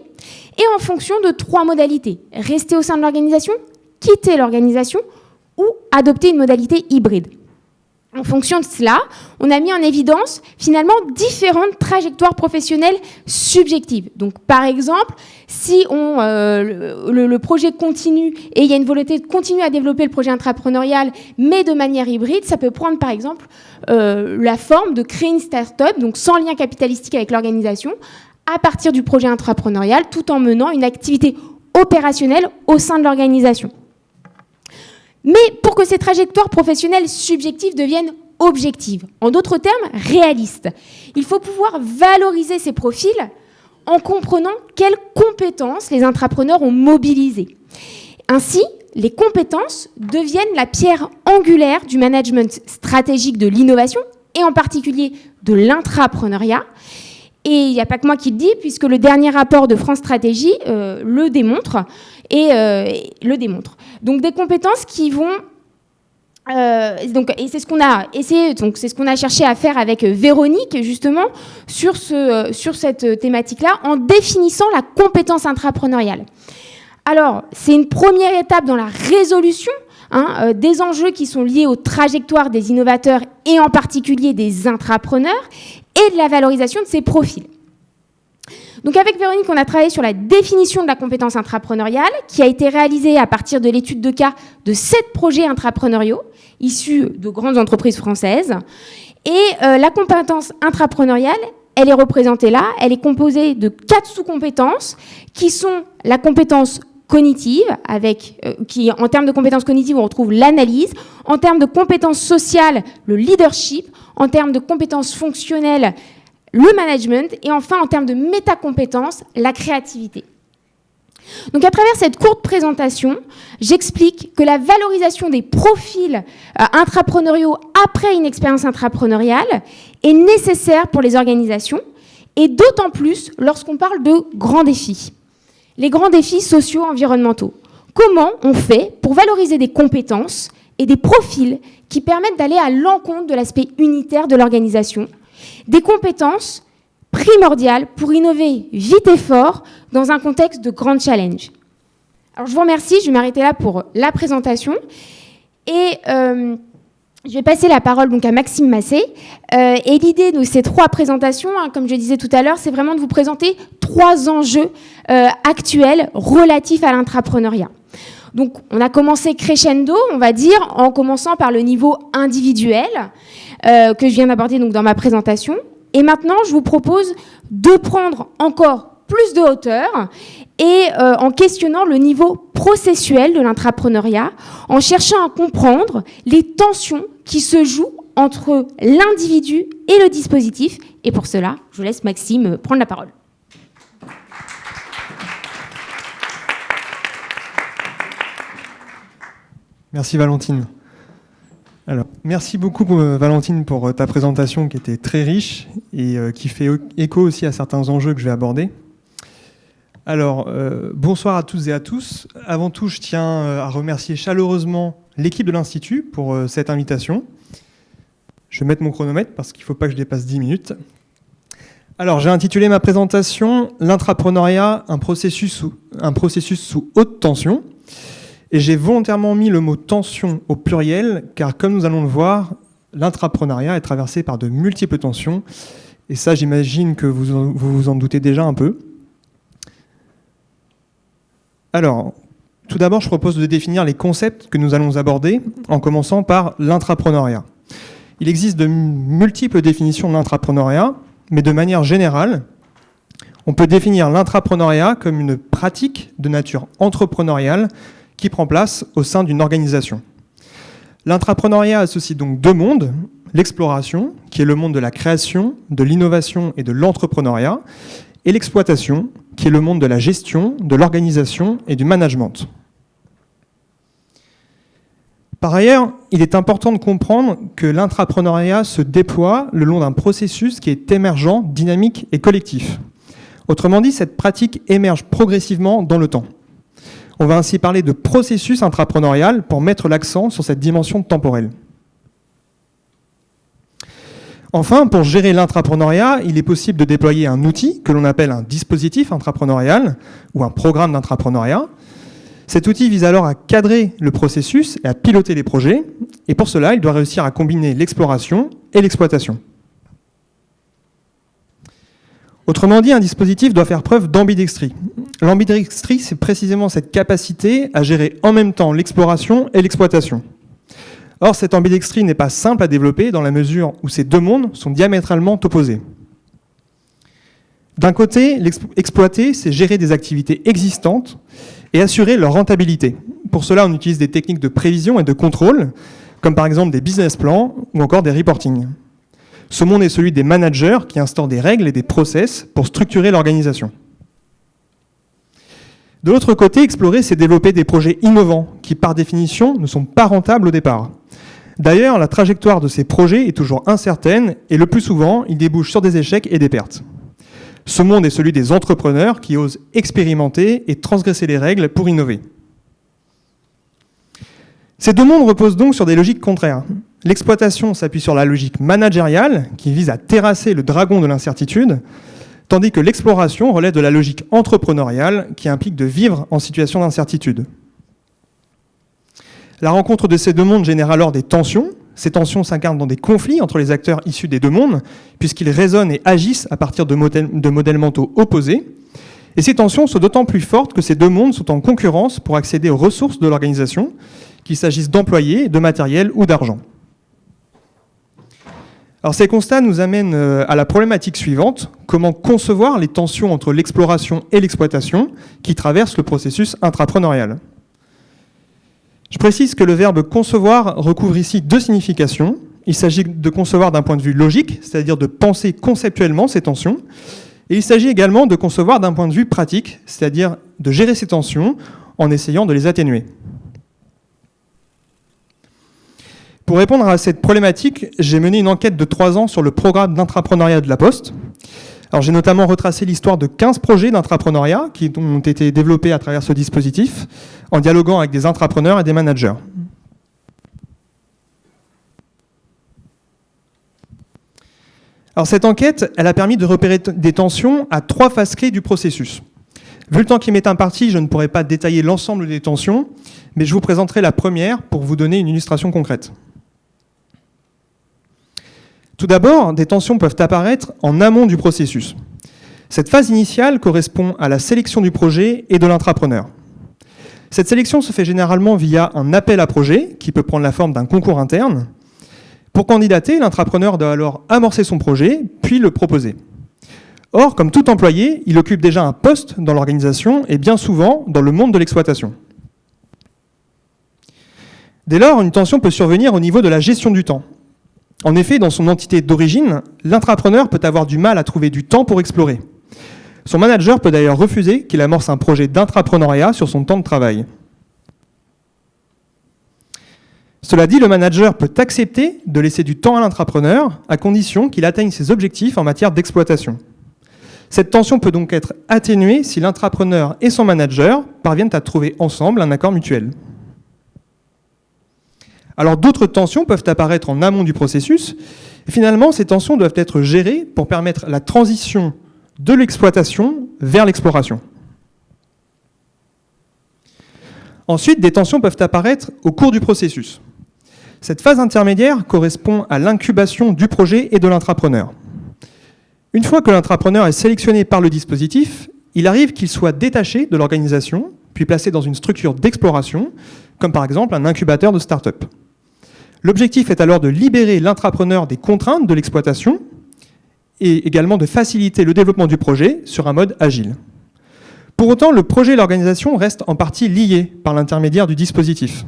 et en fonction de 3 modalités, rester au sein de l'organisation, quitter l'organisation, ou adopter une modalité hybride. En fonction de cela, on a mis en évidence finalement différentes trajectoires professionnelles subjectives. Donc, par exemple, si le projet continue et il y a une volonté de continuer à développer le projet intrapreneurial, mais de manière hybride, ça peut prendre par exemple la forme de créer une start-up, donc sans lien capitalistique avec l'organisation, à partir du projet intrapreneurial, tout en menant une activité opérationnelle au sein de l'organisation. Mais pour que ces trajectoires professionnelles subjectives deviennent objectives, en d'autres termes, réalistes, il faut pouvoir valoriser ces profils en comprenant quelles compétences les intrapreneurs ont mobilisées. Ainsi, les compétences deviennent la pierre angulaire du management stratégique de l'innovation, et en particulier de l'intrapreneuriat. Et il n'y a pas que moi qui le dis, puisque le dernier rapport de France Stratégie le démontre. Donc des compétences qui vont Et c'est ce qu'on a essayé, donc c'est ce qu'on a cherché à faire avec Véronique, justement, sur cette thématique-là, en définissant la compétence intrapreneuriale. Alors, c'est une première étape dans la résolution des enjeux qui sont liés aux trajectoires des innovateurs et en particulier des intrapreneurs et de la valorisation de ces profils. Donc avec Véronique, on a travaillé sur la définition de la compétence intrapreneuriale qui a été réalisée à partir de l'étude de cas de 7 projets intrapreneuriaux issus de grandes entreprises françaises. Et la compétence intrapreneuriale, elle est représentée là, elle est composée de 4 sous-compétences qui sont la compétence cognitive, en termes de compétences cognitives, on retrouve l'analyse, en termes de compétences sociales, le leadership, en termes de compétences fonctionnelles, le management, et enfin, en termes de métacompétences, la créativité. Donc, à travers cette courte présentation, j'explique que la valorisation des profils intrapreneuriaux après une expérience intrapreneuriale est nécessaire pour les organisations, et d'autant plus lorsqu'on parle de grands défis. Les grands défis socio-environnementaux. Comment on fait pour valoriser des compétences et des profils qui permettent d'aller à l'encontre de l'aspect unitaire de l'organisation, des compétences primordiales pour innover vite et fort dans un contexte de grand challenge. Alors je vous remercie, je vais m'arrêter là pour la présentation et je vais passer la parole donc à Maxime Massé. Et l'idée de ces 3 présentations, comme je disais tout à l'heure, c'est vraiment de vous présenter 3 enjeux actuels relatifs à l'intrapreneuriat. Donc, on a commencé crescendo, on va dire, en commençant par le niveau individuel que je viens d'aborder donc dans ma présentation. Et maintenant, je vous propose de prendre encore plus de hauteur et en questionnant le niveau processuel de l'intrapreneuriat, en cherchant à comprendre les tensions qui se jouent entre l'individu et le dispositif. Et pour cela, je vous laisse Maxime prendre la parole. Merci Valentine. Alors, merci beaucoup Valentine pour ta présentation qui était très riche et qui fait écho aussi à certains enjeux que je vais aborder. Alors, bonsoir à toutes et à tous. Avant tout, je tiens à remercier chaleureusement l'équipe de l'Institut pour cette invitation. Je vais mettre mon chronomètre parce qu'il ne faut pas que je dépasse 10 minutes. Alors, j'ai intitulé ma présentation « L'intrapreneuriat, un processus sous haute tension ». Et j'ai volontairement mis le mot « tension » au pluriel, car comme nous allons le voir, l'intrapreneuriat est traversé par de multiples tensions. Et ça, j'imagine que vous vous en doutez déjà un peu. Alors, tout d'abord, je propose de définir les concepts que nous allons aborder, en commençant par l'intrapreneuriat. Il existe de multiples définitions de l'intrapreneuriat, mais de manière générale, on peut définir l'intrapreneuriat comme une pratique de nature entrepreneuriale qui prend place au sein d'une organisation. L'intrapreneuriat associe donc 2 mondes, l'exploration, qui est le monde de la création, de l'innovation et de l'entrepreneuriat, et l'exploitation, qui est le monde de la gestion, de l'organisation et du management. Par ailleurs, il est important de comprendre que l'intrapreneuriat se déploie le long d'un processus qui est émergent, dynamique et collectif. Autrement dit, cette pratique émerge progressivement dans le temps. On va ainsi parler de processus intrapreneurial pour mettre l'accent sur cette dimension temporelle. Enfin, pour gérer l'intrapreneuriat, il est possible de déployer un outil que l'on appelle un dispositif intrapreneurial ou un programme d'intrapreneuriat. Cet outil vise alors à cadrer le processus et à piloter les projets, et pour cela, il doit réussir à combiner l'exploration et l'exploitation. Autrement dit, un dispositif doit faire preuve d'ambidextrie. L'ambidextrie, c'est précisément cette capacité à gérer en même temps l'exploration et l'exploitation. Or, cette ambidextrie n'est pas simple à développer dans la mesure où ces 2 mondes sont diamétralement opposés. D'un côté, exploiter, c'est gérer des activités existantes et assurer leur rentabilité. Pour cela, on utilise des techniques de prévision et de contrôle, comme par exemple des business plans ou encore des reporting. Ce monde est celui des managers qui instaurent des règles et des process pour structurer l'organisation. De l'autre côté, explorer, c'est développer des projets innovants qui, par définition, ne sont pas rentables au départ. D'ailleurs, la trajectoire de ces projets est toujours incertaine et le plus souvent, ils débouchent sur des échecs et des pertes. Ce monde est celui des entrepreneurs qui osent expérimenter et transgresser les règles pour innover. Ces deux mondes reposent donc sur des logiques contraires. L'exploitation s'appuie sur la logique managériale, qui vise à terrasser le dragon de l'incertitude, tandis que l'exploration relève de la logique entrepreneuriale, qui implique de vivre en situation d'incertitude. La rencontre de ces deux mondes génère alors des tensions. Ces tensions s'incarnent dans des conflits entre les acteurs issus des deux mondes, puisqu'ils raisonnent et agissent à partir de modèles mentaux opposés. Et ces tensions sont d'autant plus fortes que ces deux mondes sont en concurrence pour accéder aux ressources de l'organisation, qu'il s'agisse d'employés, de matériel ou d'argent. Alors ces constats nous amènent à la problématique suivante: comment concevoir les tensions entre l'exploration et l'exploitation qui traversent le processus intrapreneurial. Je précise que le verbe concevoir recouvre ici deux significations. Il s'agit de concevoir d'un point de vue logique, c'est-à-dire de penser conceptuellement ces tensions, et il s'agit également de concevoir d'un point de vue pratique, c'est-à-dire de gérer ces tensions en essayant de les atténuer. Pour répondre à cette problématique, j'ai mené une enquête de 3 ans sur le programme d'intrapreneuriat de La Poste. Alors, j'ai notamment retracé l'histoire de 15 projets d'intrapreneuriat qui ont été développés à travers ce dispositif, en dialoguant avec des intrapreneurs et des managers. Alors, cette enquête, elle a permis de repérer des tensions à 3 phases clés du processus. Vu le temps qui m'est imparti, je ne pourrai pas détailler l'ensemble des tensions, mais je vous présenterai la première pour vous donner une illustration concrète. Tout d'abord, des tensions peuvent apparaître en amont du processus. Cette phase initiale correspond à la sélection du projet et de l'intrapreneur. Cette sélection se fait généralement via un appel à projet qui peut prendre la forme d'un concours interne. Pour candidater, l'intrapreneur doit alors amorcer son projet, puis le proposer. Or, comme tout employé, il occupe déjà un poste dans l'organisation et bien souvent dans le monde de l'exploitation. Dès lors, une tension peut survenir au niveau de la gestion du temps. En effet, dans son entité d'origine, l'intrapreneur peut avoir du mal à trouver du temps pour explorer. Son manager peut d'ailleurs refuser qu'il amorce un projet d'intrapreneuriat sur son temps de travail. Cela dit, le manager peut accepter de laisser du temps à l'intrapreneur à condition qu'il atteigne ses objectifs en matière d'exploitation. Cette tension peut donc être atténuée si l'intrapreneur et son manager parviennent à trouver ensemble un accord mutuel. Alors d'autres tensions peuvent apparaître en amont du processus. Et finalement, ces tensions doivent être gérées pour permettre la transition de l'exploitation vers l'exploration. Ensuite, des tensions peuvent apparaître au cours du processus. Cette phase intermédiaire correspond à l'incubation du projet et de l'intrapreneur. Une fois que l'intrapreneur est sélectionné par le dispositif, il arrive qu'il soit détaché de l'organisation, puis placé dans une structure d'exploration, comme par exemple un incubateur de start-up. L'objectif est alors de libérer l'intrapreneur des contraintes de l'exploitation et également de faciliter le développement du projet sur un mode agile. Pour autant, le projet et l'organisation restent en partie liés par l'intermédiaire du dispositif.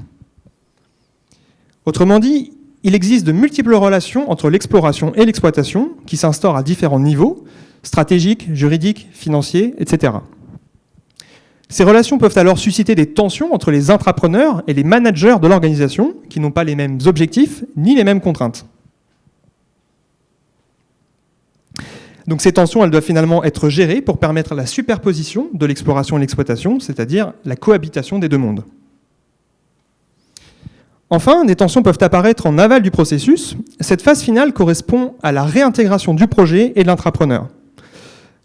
Autrement dit, il existe de multiples relations entre l'exploration et l'exploitation qui s'instaurent à différents niveaux, stratégiques, juridiques, financiers, etc. Ces relations peuvent alors susciter des tensions entre les intrapreneurs et les managers de l'organisation qui n'ont pas les mêmes objectifs ni les mêmes contraintes. Donc ces tensions, elles doivent finalement être gérées pour permettre la superposition de l'exploration et l'exploitation, c'est-à-dire la cohabitation des deux mondes. Enfin, des tensions peuvent apparaître en aval du processus. Cette phase finale correspond à la réintégration du projet et de l'intrapreneur.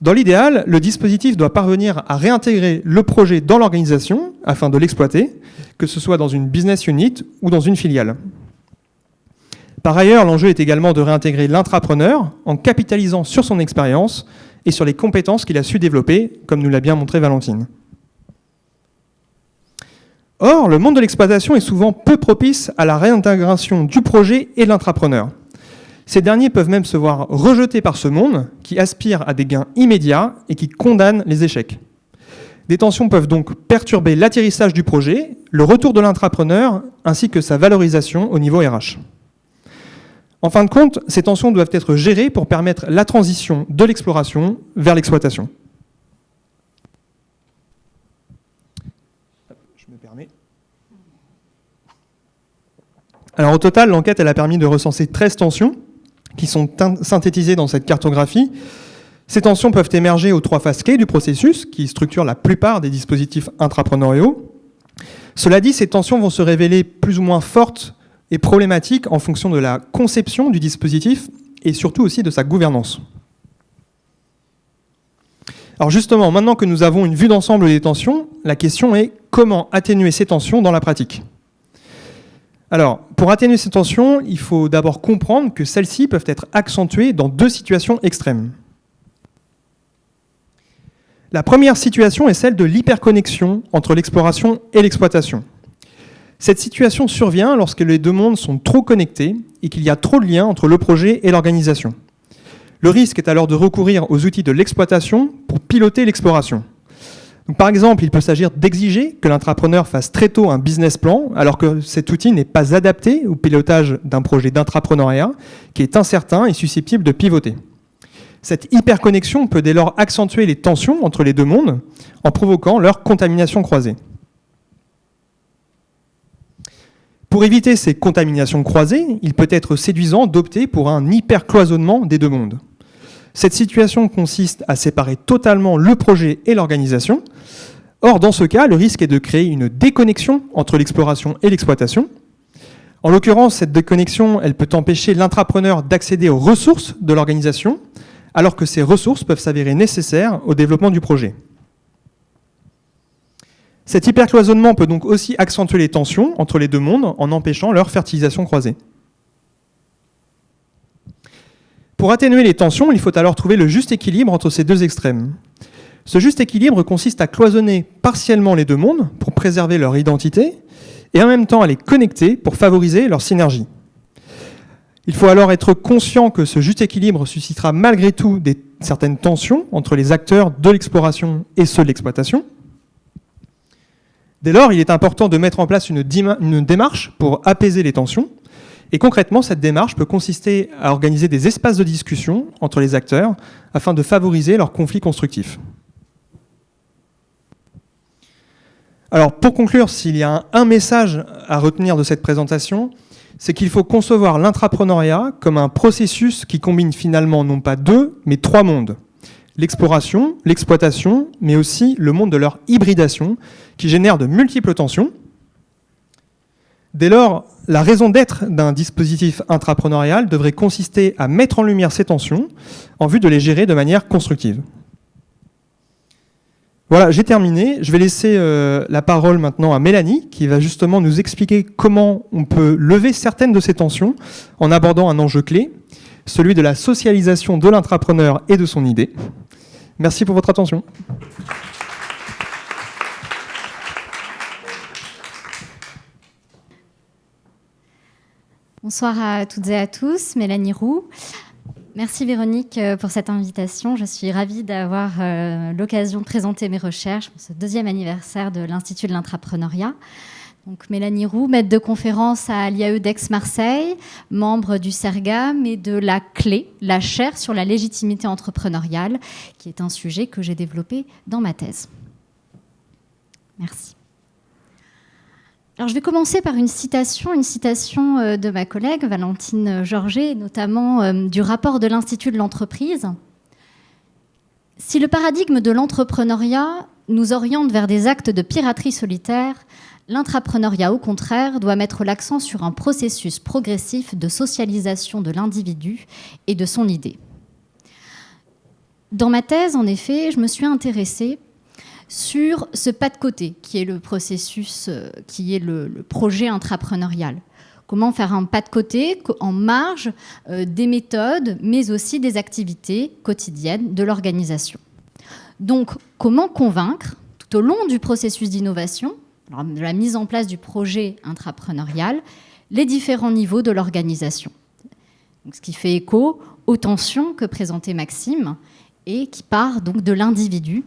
Dans l'idéal, le dispositif doit parvenir à réintégrer le projet dans l'organisation afin de l'exploiter, que ce soit dans une business unit ou dans une filiale. Par ailleurs, l'enjeu est également de réintégrer l'intrapreneur en capitalisant sur son expérience et sur les compétences qu'il a su développer, comme nous l'a bien montré Valentine. Or, le monde de l'exploitation est souvent peu propice à la réintégration du projet et de l'intrapreneur. Ces derniers peuvent même se voir rejetés par ce monde qui aspire à des gains immédiats et qui condamne les échecs. Des tensions peuvent donc perturber l'atterrissage du projet, le retour de l'intrapreneur ainsi que sa valorisation au niveau RH. En fin de compte, ces tensions doivent être gérées pour permettre la transition de l'exploration vers l'exploitation. Alors au total, l'enquête elle a permis de recenser 13 tensions qui sont synthétisées dans cette cartographie. Ces tensions peuvent émerger aux 3 phases clés du processus qui structurent la plupart des dispositifs intrapreneuriaux. Cela dit, ces tensions vont se révéler plus ou moins fortes et problématiques en fonction de la conception du dispositif et surtout aussi de sa gouvernance. Alors justement, maintenant que nous avons une vue d'ensemble des tensions, la question est comment atténuer ces tensions dans la pratique ? Alors, pour atténuer ces tensions, il faut d'abord comprendre que celles-ci peuvent être accentuées dans deux situations extrêmes. La première situation est celle de l'hyperconnexion entre l'exploration et l'exploitation. Cette situation survient lorsque les deux mondes sont trop connectés et qu'il y a trop de liens entre le projet et l'organisation. Le risque est alors de recourir aux outils de l'exploitation pour piloter l'exploration. Donc, par exemple, il peut s'agir d'exiger que l'intrapreneur fasse très tôt un business plan, alors que cet outil n'est pas adapté au pilotage d'un projet d'intrapreneuriat qui est incertain et susceptible de pivoter. Cette hyperconnexion peut dès lors accentuer les tensions entre les deux mondes en provoquant leur contamination croisée. Pour éviter ces contaminations croisées, il peut être séduisant d'opter pour un hypercloisonnement des deux mondes. Cette situation consiste à séparer totalement le projet et l'organisation. Or, dans ce cas, le risque est de créer une déconnexion entre l'exploration et l'exploitation. En l'occurrence, cette déconnexion, elle peut empêcher l'intrapreneur d'accéder aux ressources de l'organisation, alors que ces ressources peuvent s'avérer nécessaires au développement du projet. Cet hypercloisonnement peut donc aussi accentuer les tensions entre les deux mondes en empêchant leur fertilisation croisée. Pour atténuer les tensions, il faut alors trouver le juste équilibre entre ces deux extrêmes. Ce juste équilibre consiste à cloisonner partiellement les deux mondes pour préserver leur identité et en même temps à les connecter pour favoriser leur synergie. Il faut alors être conscient que ce juste équilibre suscitera malgré tout certaines tensions entre les acteurs de l'exploration et ceux de l'exploitation. Dès lors, il est important de mettre en place une démarche pour apaiser les tensions. Et concrètement, cette démarche peut consister à organiser des espaces de discussion entre les acteurs afin de favoriser leurs conflits constructifs. Alors, pour conclure, s'il y a un message à retenir de cette présentation, c'est qu'il faut concevoir l'intrapreneuriat comme un processus qui combine finalement non pas deux, mais trois mondes. L'exploration, l'exploitation, mais aussi le monde de leur hybridation, qui génère de multiples tensions. Dès lors, la raison d'être d'un dispositif intrapreneurial devrait consister à mettre en lumière ces tensions en vue de les gérer de manière constructive. Voilà, j'ai terminé. Je vais laisser la parole maintenant à Mélanie, qui va justement nous expliquer comment on peut lever certaines de ces tensions en abordant un enjeu clé, celui de la socialisation de l'intrapreneur et de son idée. Merci pour votre attention. Bonsoir à toutes et à tous, Mélanie Roux. Merci Véronique pour cette invitation. Je suis ravie d'avoir l'occasion de présenter mes recherches pour ce 2e anniversaire de l'Institut de l'Intrapreneuriat. Donc, Mélanie Roux, maître de conférence à l'IAE d'Aix-Marseille, membre du CERGAM et de la CLÉ, la chaire sur la légitimité entrepreneuriale, qui est un sujet que j'ai développé dans ma thèse. Merci. Alors, je vais commencer par une citation de ma collègue Valentine Georget, notamment du rapport de l'Institut de l'entreprise. « Si le paradigme de l'entrepreneuriat nous oriente vers des actes de piraterie solitaire, l'intrapreneuriat, au contraire, doit mettre l'accent sur un processus progressif de socialisation de l'individu et de son idée. » Dans ma thèse, en effet, je me suis intéressée sur ce pas de côté qui est le processus, qui est le projet intrapreneurial. Comment faire un pas de côté en marge des méthodes, mais aussi des activités quotidiennes de l'organisation. Donc, comment convaincre, tout au long du processus d'innovation, de la mise en place du projet intrapreneurial, les différents niveaux de l'organisation. Donc, ce qui fait écho aux tensions que présentait Maxime et qui part donc de l'individu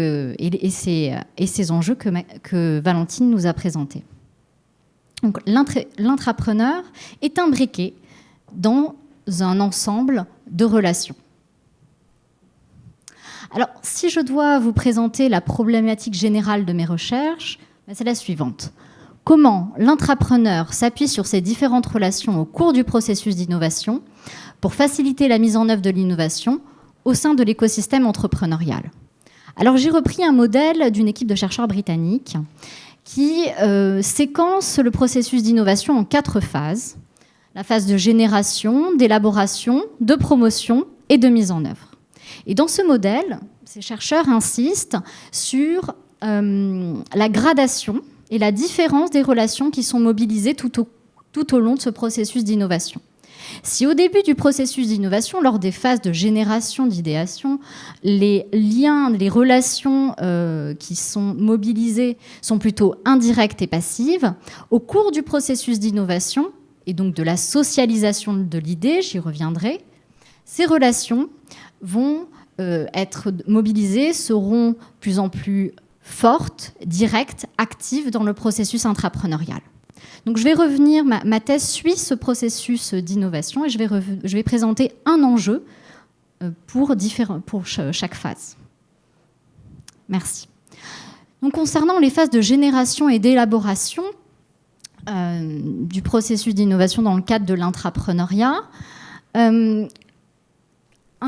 et ces enjeux que Valentine nous a présentés. Donc, l'intrapreneur est imbriqué dans un ensemble de relations. Alors, si je dois vous présenter la problématique générale de mes recherches, c'est la suivante. Comment l'intrapreneur s'appuie sur ces différentes relations au cours du processus d'innovation pour faciliter la mise en œuvre de l'innovation au sein de l'écosystème entrepreneurial. Alors j'ai repris un modèle d'une équipe de chercheurs britanniques qui séquence le processus d'innovation en 4 phases. La phase de génération, d'élaboration, de promotion et de mise en œuvre. Et dans ce modèle, ces chercheurs insistent sur la gradation et la différence des relations qui sont mobilisées tout au long de ce processus d'innovation. Si au début du processus d'innovation, lors des phases de génération, d'idéation, les liens, les relations qui sont mobilisées sont plutôt indirectes et passives, au cours du processus d'innovation, et donc de la socialisation de l'idée, j'y reviendrai, ces relations vont être mobilisées, seront plus en plus fortes, directes, actives dans le processus intrapreneurial. Donc je vais revenir, ma thèse suit ce processus d'innovation et je vais présenter un enjeu pour chaque phase. Merci. Donc concernant les phases de génération et d'élaboration du processus d'innovation dans le cadre de l'intrapreneuriat, un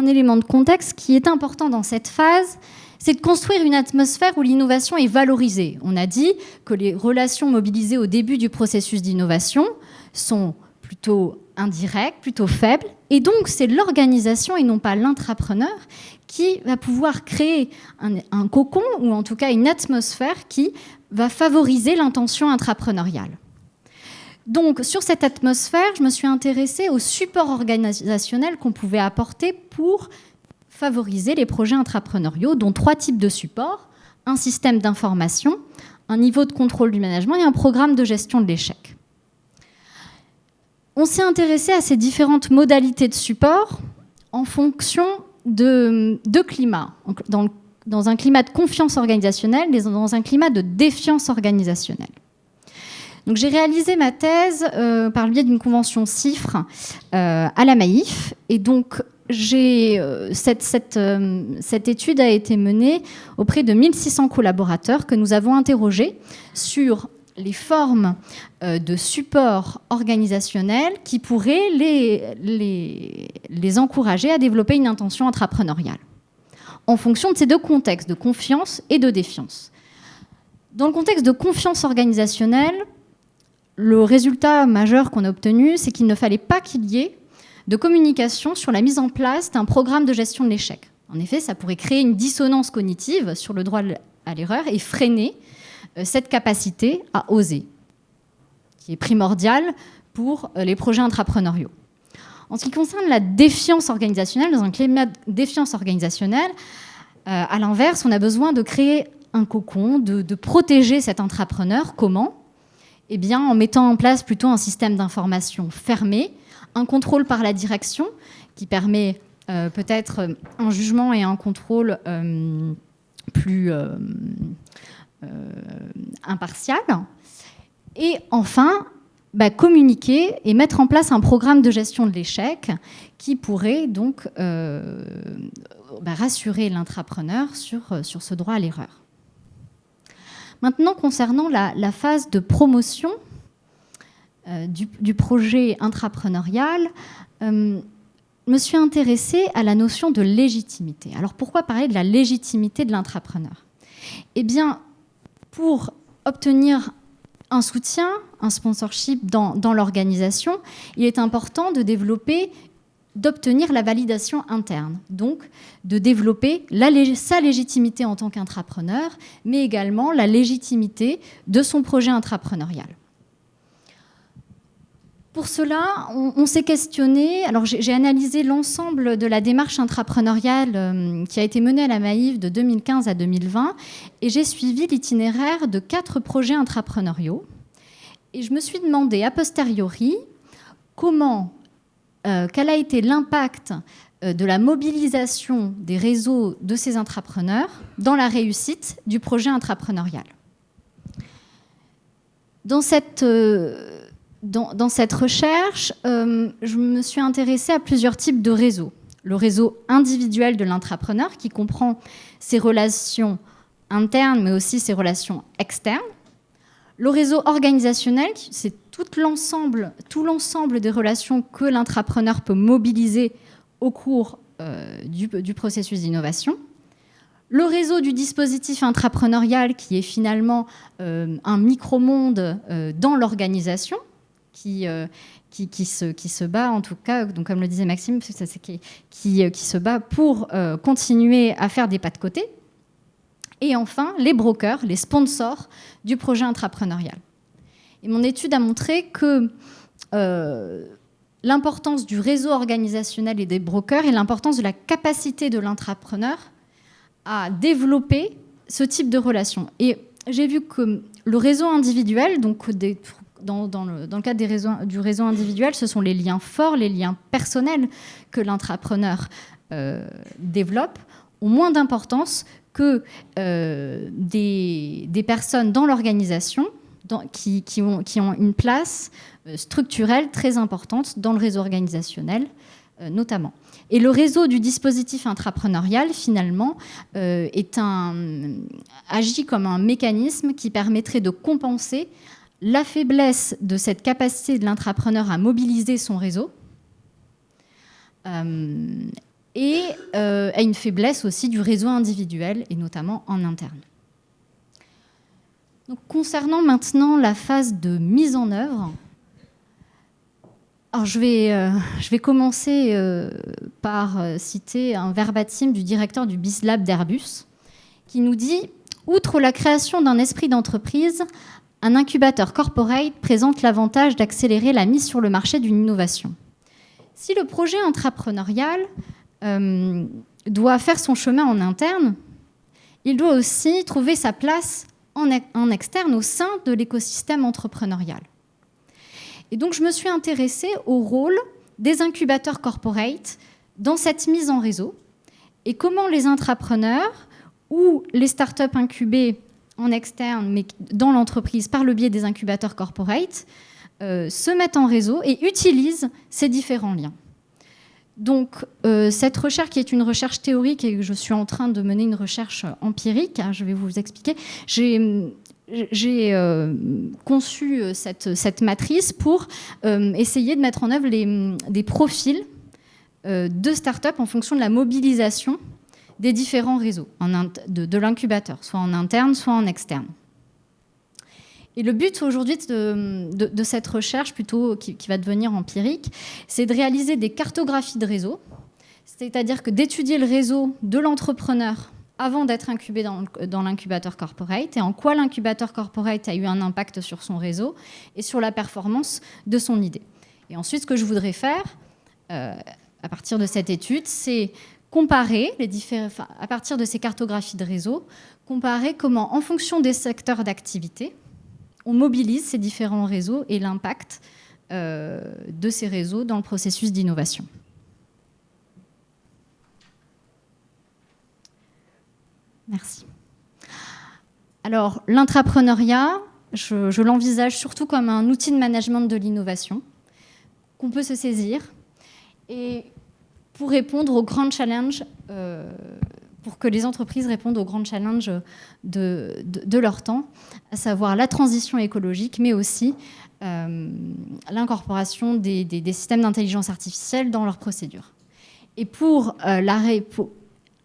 élément de contexte qui est important dans cette phase, c'est de construire une atmosphère où l'innovation est valorisée. On a dit que les relations mobilisées au début du processus d'innovation sont plutôt indirectes, plutôt faibles, et donc c'est l'organisation et non pas l'intrapreneur qui va pouvoir créer un cocon, ou en tout cas une atmosphère qui va favoriser l'intention intrapreneuriale. Donc, sur cette atmosphère, je me suis intéressée au support organisationnel qu'on pouvait apporter pour favoriser les projets intrapreneuriaux, dont 3 types de supports: un système d'information, un niveau de contrôle du management et un programme de gestion de l'échec. On s'est intéressé à ces différentes modalités de support en fonction de climats, dans un climat de confiance organisationnelle et dans un climat de défiance organisationnelle. Donc, j'ai réalisé ma thèse par le biais d'une convention CIFRE à la Maïf. Et donc, cette étude a été menée auprès de 1600 collaborateurs que nous avons interrogés sur les formes de support organisationnel qui pourraient les encourager à développer une intention intrapreneuriale en fonction de ces 2 contextes, de confiance et de défiance. Dans le contexte de confiance organisationnelle, le résultat majeur qu'on a obtenu, c'est qu'il ne fallait pas qu'il y ait de communication sur la mise en place d'un programme de gestion de l'échec. En effet, ça pourrait créer une dissonance cognitive sur le droit à l'erreur et freiner cette capacité à oser, qui est primordiale pour les projets intrapreneuriaux. En ce qui concerne la défiance organisationnelle, dans un climat de défiance organisationnelle, à l'inverse, on a besoin de créer un cocon, de protéger cet intrapreneur. Comment ? Eh bien, en mettant en place plutôt un système d'information fermé, un contrôle par la direction qui permet peut-être un jugement et un contrôle plus impartial. Et enfin, communiquer et mettre en place un programme de gestion de l'échec qui pourrait donc rassurer l'intrapreneur sur ce droit à l'erreur. Maintenant, concernant la phase de promotion du projet intrapreneurial, je me suis intéressée à la notion de légitimité. Alors, pourquoi parler de la légitimité de l'intrapreneur ? Eh bien, pour obtenir un soutien, un sponsorship dans l'organisation, il est important d'obtenir la validation interne, donc de développer sa légitimité en tant qu'intrapreneur, mais également la légitimité de son projet intrapreneurial. Pour cela, on s'est questionné. Alors, j'ai analysé l'ensemble de la démarche intrapreneuriale qui a été menée à la Maïf de 2015 à 2020 et j'ai suivi l'itinéraire de 4 projets intrapreneuriaux. Et je me suis demandé a posteriori quel a été l'impact de la mobilisation des réseaux de ces intrapreneurs dans la réussite du projet intrapreneurial. Dans cette recherche, je me suis intéressée à plusieurs types de réseaux. Le réseau individuel de l'intrapreneur, qui comprend ses relations internes, mais aussi ses relations externes. Le réseau organisationnel, c'est tout l'ensemble des relations que l'intrapreneur peut mobiliser au cours du processus d'innovation. Le réseau du dispositif intrapreneurial, qui est finalement un micro-monde dans l'organisation, qui se bat, en tout cas, donc comme le disait Maxime, qui se bat pour continuer à faire des pas de côté. Et enfin, les brokers, les sponsors du projet intrapreneurial. Et mon étude a montré que l'importance du réseau organisationnel et des brokers et l'importance de la capacité de l'intrapreneur à développer ce type de relation. Et j'ai vu que le réseau individuel, donc dans le cadre du réseau individuel, ce sont les liens forts, les liens personnels que l'intrapreneur développe, ont moins d'importance que des personnes dans l'organisation qui ont une place structurelle très importante dans le réseau organisationnel, notamment. Et le réseau du dispositif intrapreneurial, finalement, agit comme un mécanisme qui permettrait de compenser la faiblesse de cette capacité de l'intrapreneur à mobiliser son réseau et à une faiblesse aussi du réseau individuel, et notamment en interne. Donc, concernant maintenant la phase de mise en œuvre, alors je vais commencer par citer un verbatim du directeur du BizLab d'Airbus, qui nous dit « Outre la création d'un esprit d'entreprise, un incubateur corporate présente l'avantage d'accélérer la mise sur le marché d'une innovation. Si le projet intrapreneurial doit faire son chemin en interne, il doit aussi trouver sa place en externe au sein de l'écosystème entrepreneurial. » Et donc, je me suis intéressée au rôle des incubateurs corporate dans cette mise en réseau et comment les intrapreneurs ou les startups incubées en externe, mais dans l'entreprise par le biais des incubateurs corporate, se mettent en réseau et utilisent ces différents liens. Donc, cette recherche, qui est une recherche théorique, et je suis en train de mener une recherche empirique, je vais vous expliquer, j'ai conçu cette matrice pour essayer de mettre en œuvre des profils de start-up en fonction de la mobilisation des différents réseaux de l'incubateur, soit en interne, soit en externe. Et le but aujourd'hui de cette recherche, plutôt qui va devenir empirique, c'est de réaliser des cartographies de réseau, c'est-à-dire que d'étudier le réseau de l'entrepreneur avant d'être incubé dans l'incubateur corporate, et en quoi l'incubateur corporate a eu un impact sur son réseau et sur la performance de son idée. Et ensuite, ce que je voudrais faire, à partir de cette étude, c'est comparer, à partir de ces cartographies de réseau, comparer comment, en fonction des secteurs d'activité, on mobilise ces différents réseaux et l'impact de ces réseaux dans le processus d'innovation. Merci. Alors, l'intrapreneuriat, je l'envisage surtout comme un outil de management de l'innovation qu'on peut se saisir et pour répondre aux grands challenges, pour que les entreprises répondent aux grands challenges de leur temps, à savoir la transition écologique, mais aussi l'incorporation des systèmes d'intelligence artificielle dans leurs procédures. Et pour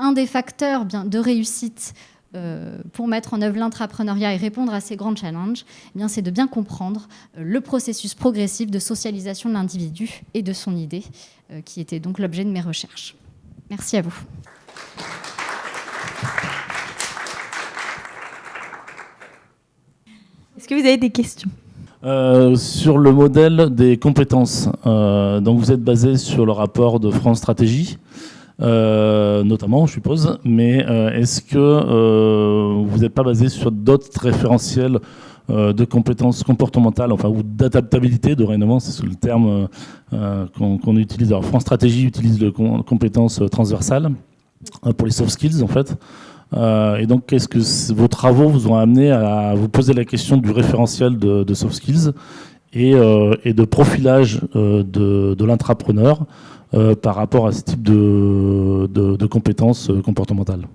un des facteurs de réussite pour mettre en œuvre l'intrapreneuriat et répondre à ces grands challenges, c'est de bien comprendre le processus progressif de socialisation de l'individu et de son idée, qui était donc l'objet de mes recherches. Merci à vous. Est-ce que vous avez des questions ? Sur le modèle des compétences, donc vous êtes basé sur le rapport de France Stratégie, notamment, je suppose, mais est-ce que vous n'êtes pas basé sur d'autres référentiels de compétences comportementales, ou d'adaptabilité, dorénavant, c'est le terme qu'on utilise. Alors, France Stratégie utilise les compétences transversales pour les soft skills, en fait. Et donc, est-ce que vos travaux vous ont amené à vous poser la question du référentiel de soft skills et de profilage de l'intrapreneur par rapport à ce type de compétences comportementales?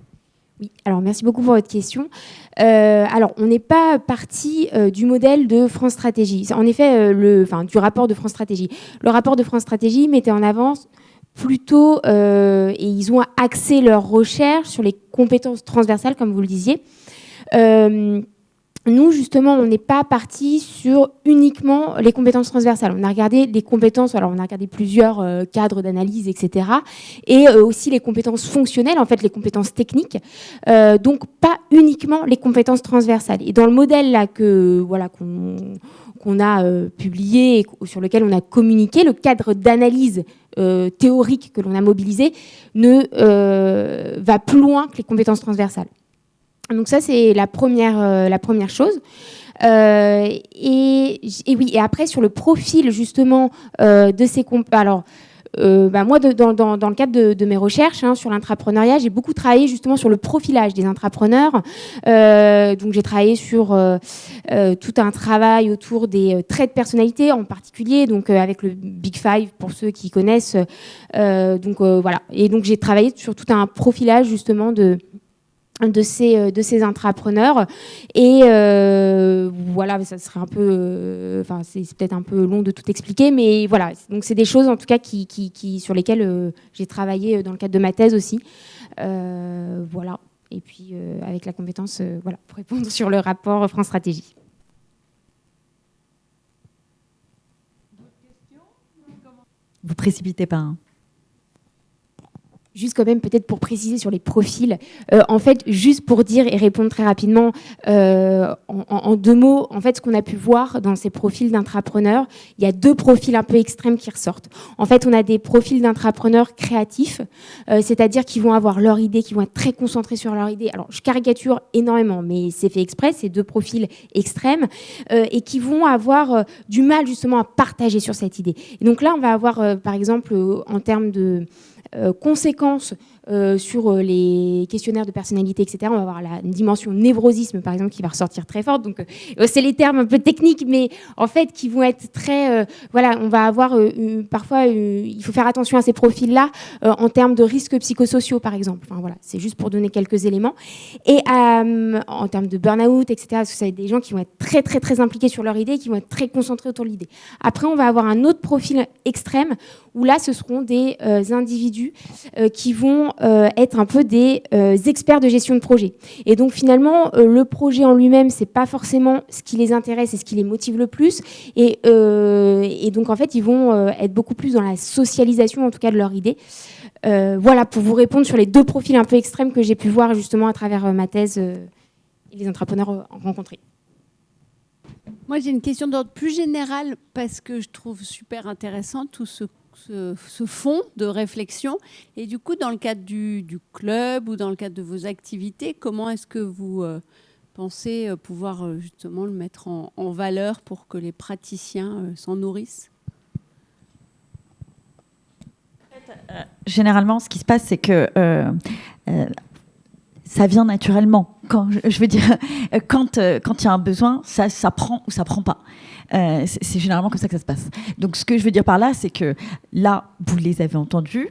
Oui, alors merci beaucoup pour votre question. Alors, on n'est pas parti du modèle de France Stratégie. En effet, du rapport de France Stratégie. Le rapport de France Stratégie mettait en avant plutôt, et ils ont axé leur recherche sur les compétences transversales, comme vous le disiez. Nous, justement, on n'est pas parti sur uniquement les compétences transversales. On a regardé les compétences, alors on a regardé plusieurs cadres d'analyse, etc. Et aussi les compétences fonctionnelles, en fait, les compétences techniques. Donc, pas uniquement les compétences transversales. Et dans le modèle là qu'on a publié et sur lequel on a communiqué, le cadre d'analyse théorique que l'on a mobilisé va plus loin que les compétences transversales. Donc ça, c'est la première chose. Et après, sur le profil, justement, de ces alors, moi, dans le cadre de mes recherches sur l'intrapreneuriat, j'ai beaucoup travaillé justement sur le profilage des intrapreneurs. Donc, j'ai travaillé sur tout un travail autour des traits de personnalité en particulier, donc avec le Big Five pour ceux qui connaissent. Voilà. Et donc, j'ai travaillé sur tout un profilage justement de ces intrapreneurs. Et voilà, ça serait un peu, c'est peut-être un peu long de tout expliquer, mais voilà, donc c'est des choses en tout cas sur lesquelles j'ai travaillé dans le cadre de ma thèse aussi. Voilà. Et puis avec la compétence, voilà, pour répondre sur le rapport France Stratégie. Vous précipitez pas, hein. Juste quand même, peut-être pour préciser sur les profils, en fait, juste pour dire et répondre très rapidement, en 2 mots, en fait, ce qu'on a pu voir dans ces profils d'intrapreneurs, il y a 2 profils un peu extrêmes qui ressortent. En fait, on a des profils d'intrapreneurs créatifs, c'est-à-dire qui vont avoir leur idée, qui vont être très concentrés sur leur idée. Alors, je caricature énormément, mais c'est fait exprès, c'est 2 profils extrêmes, et qui vont avoir du mal justement à partager sur cette idée. Et donc là, on va avoir, par exemple, en termes de conséquences sur les questionnaires de personnalité, etc. On va avoir une dimension névrosisme, par exemple, qui va ressortir très forte. Donc, c'est les termes un peu techniques, mais en fait, qui vont être très... voilà, on va avoir parfois... il faut faire attention à ces profils-là en termes de risques psychosociaux, par exemple. Enfin, voilà, c'est juste pour donner quelques éléments. Et en termes de burn-out, etc., parce que ça va être des gens qui vont être très, très, très impliqués sur leur idée, qui vont être très concentrés autour de l'idée. Après, on va avoir un autre profil extrême, où là, ce seront des individus qui vont être un peu des experts de gestion de projet. Et donc, finalement, le projet en lui-même, c'est pas forcément ce qui les intéresse et ce qui les motive le plus. Et donc, en fait, ils vont être beaucoup plus dans la socialisation, en tout cas, de leur idée. Voilà, pour vous répondre sur les 2 profils un peu extrêmes que j'ai pu voir, justement, à travers ma thèse et les entrepreneurs rencontrés. Moi, j'ai une question d'ordre plus général, parce que je trouve super intéressant tout ce fond de réflexion. Et du coup, dans le cadre du club ou dans le cadre de vos activités, comment est-ce que vous pensez pouvoir justement le mettre en valeur pour que les praticiens s'en nourrissent ? Généralement, ce qui se passe, c'est que ça vient naturellement. Quand il y a un besoin, ça prend ou ça prend pas. C'est généralement comme ça que ça se passe. Donc, ce que je veux dire par là, c'est que là, vous les avez entendus.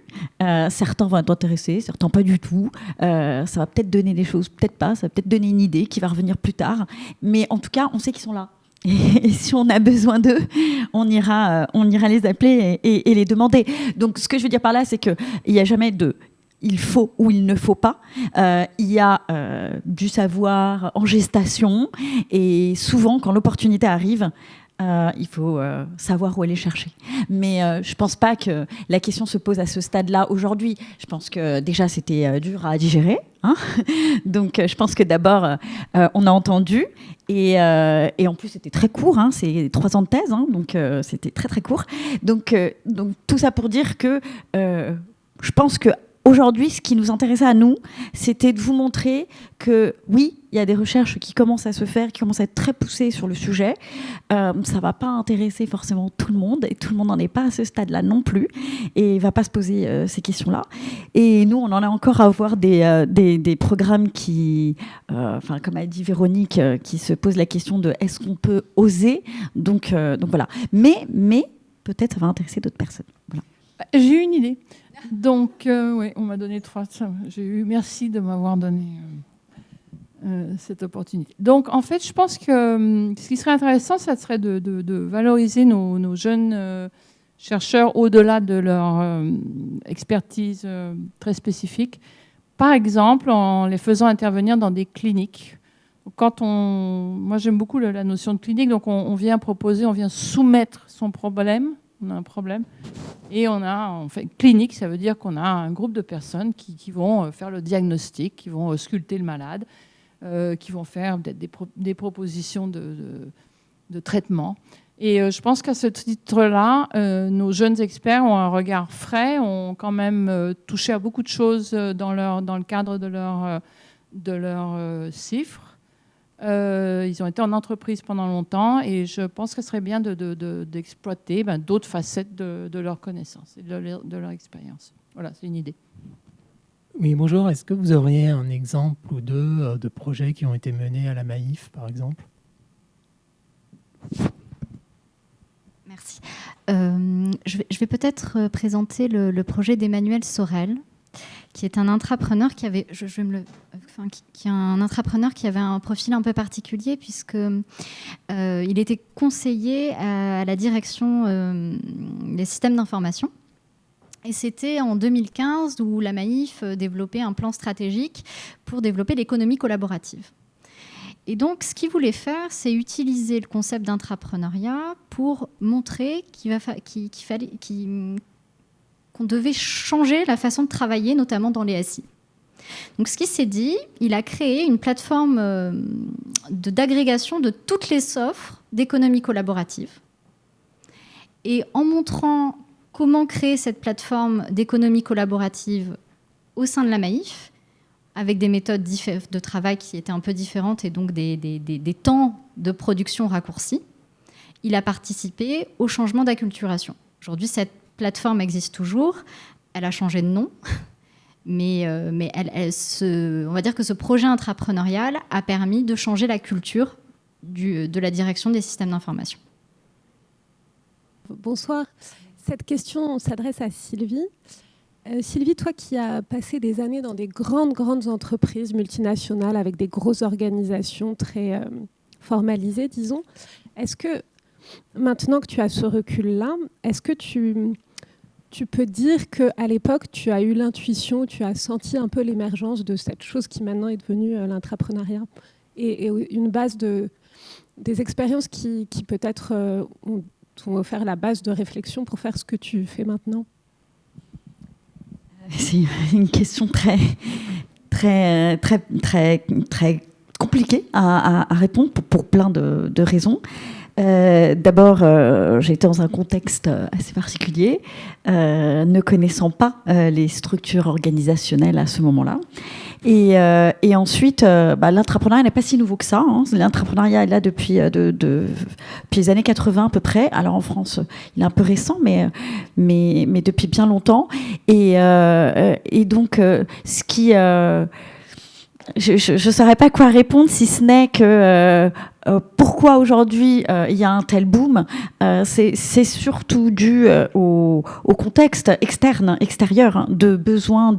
Certains vont être intéressés, certains pas du tout. Ça va peut-être donner des choses, peut-être pas. Ça va peut-être donner une idée qui va revenir plus tard. Mais en tout cas, on sait qu'ils sont là. Et si on a besoin d'eux, on ira les appeler et les demander. Donc, ce que je veux dire par là, c'est qu'il n'y a jamais de il faut ou il ne faut pas. Il y a du savoir en gestation. Et souvent, quand l'opportunité arrive, il faut savoir où aller chercher. Mais je ne pense pas que la question se pose à ce stade-là aujourd'hui. Je pense que déjà, c'était dur à digérer. Hein. Donc, je pense que d'abord, on a entendu. Et en plus, c'était très court. Hein. C'est 3 ans de thèse. Hein. Donc, c'était très, très court. Donc, tout ça pour dire que je pense que aujourd'hui, ce qui nous intéressait à nous, c'était de vous montrer que oui, il y a des recherches qui commencent à se faire, qui commencent à être très poussées sur le sujet. Ça ne va pas intéresser forcément tout le monde, et tout le monde n'en est pas à ce stade-là non plus, et ne va pas se poser ces questions-là. Et nous, on en a encore à avoir des programmes qui, comme a dit Véronique, qui se posent la question de est-ce qu'on peut oser. Donc voilà. Mais peut-être ça va intéresser d'autres personnes. Voilà. J'ai eu une idée. Donc, oui, on m'a donné 3. Merci de m'avoir donné cette opportunité. Donc, en fait, je pense que ce qui serait intéressant, ça serait de valoriser nos jeunes chercheurs au-delà de leur expertise très spécifique. Par exemple, en les faisant intervenir dans des cliniques. Moi, j'aime beaucoup la notion de clinique, donc on vient proposer, on vient soumettre son problème. On a un problème. Et on fait clinique, ça veut dire qu'on a un groupe de personnes qui vont faire le diagnostic, qui vont ausculter le malade, qui vont faire peut-être des propositions de traitement. Et je pense qu'à ce titre-là, nos jeunes experts ont un regard frais, ont quand même touché à beaucoup de choses dans le cadre de leurs chiffres. Ils ont été en entreprise pendant longtemps et je pense que ce serait bien d'exploiter d'autres facettes de leurs connaissances et de leur expérience. Voilà, c'est une idée. Oui, bonjour. Est-ce que vous auriez un exemple ou deux de projets qui ont été menés à la Maïf, par exemple ? Merci. Je vais peut-être présenter le projet d'Emmanuel Sorel, qui est un intrapreneur qui avait, qui est un intrapreneur qui avait un profil un peu particulier puisque il était conseiller à la direction des systèmes d'information. Et c'était en 2015 où la Maïf développait un plan stratégique pour développer l'économie collaborative. Et donc, ce qu'il voulait faire, c'est utiliser le concept d'intrapreneuriat pour montrer qu'on devait changer la façon de travailler, notamment dans les SI. Donc, ce qu'il s'est dit, il a créé une plateforme d'agrégation de toutes les offres d'économie collaborative. Et en montrant comment créer cette plateforme d'économie collaborative au sein de la Maïf, avec des méthodes de travail qui étaient un peu différentes et donc des temps de production raccourcis, il a participé au changement d'acculturation. Aujourd'hui, cette plateforme existe toujours, elle a changé de nom, mais on va dire que ce projet intrapreneurial a permis de changer la culture de la direction des systèmes d'information. Bonsoir. Cette question s'adresse à Sylvie. Sylvie, toi qui as passé des années dans des grandes entreprises multinationales avec des grosses organisations très formalisées, disons, est-ce que, maintenant que tu as ce recul-là, est-ce que tu peux dire qu'à l'époque, tu as eu l'intuition, tu as senti un peu l'émergence de cette chose qui maintenant est devenue l'intrapreneuriat et une base des expériences qui peut-être t'ont offert la base de réflexion pour faire ce que tu fais maintenant? C'est une question très compliquée à répondre pour plein de raisons. D'abord, j'étais dans un contexte assez particulier, ne connaissant pas les structures organisationnelles à ce moment-là. Et ensuite, l'intrapreneuriat n'est pas si nouveau que ça. Hein. L'intrapreneuriat est là depuis les années 80 à peu près. Alors en France, il est un peu récent, mais depuis bien longtemps. Et donc, ce qui... je ne saurais pas quoi répondre si ce n'est que pourquoi aujourd'hui il y a un tel boom. C'est surtout dû au contexte extérieur, hein, de besoin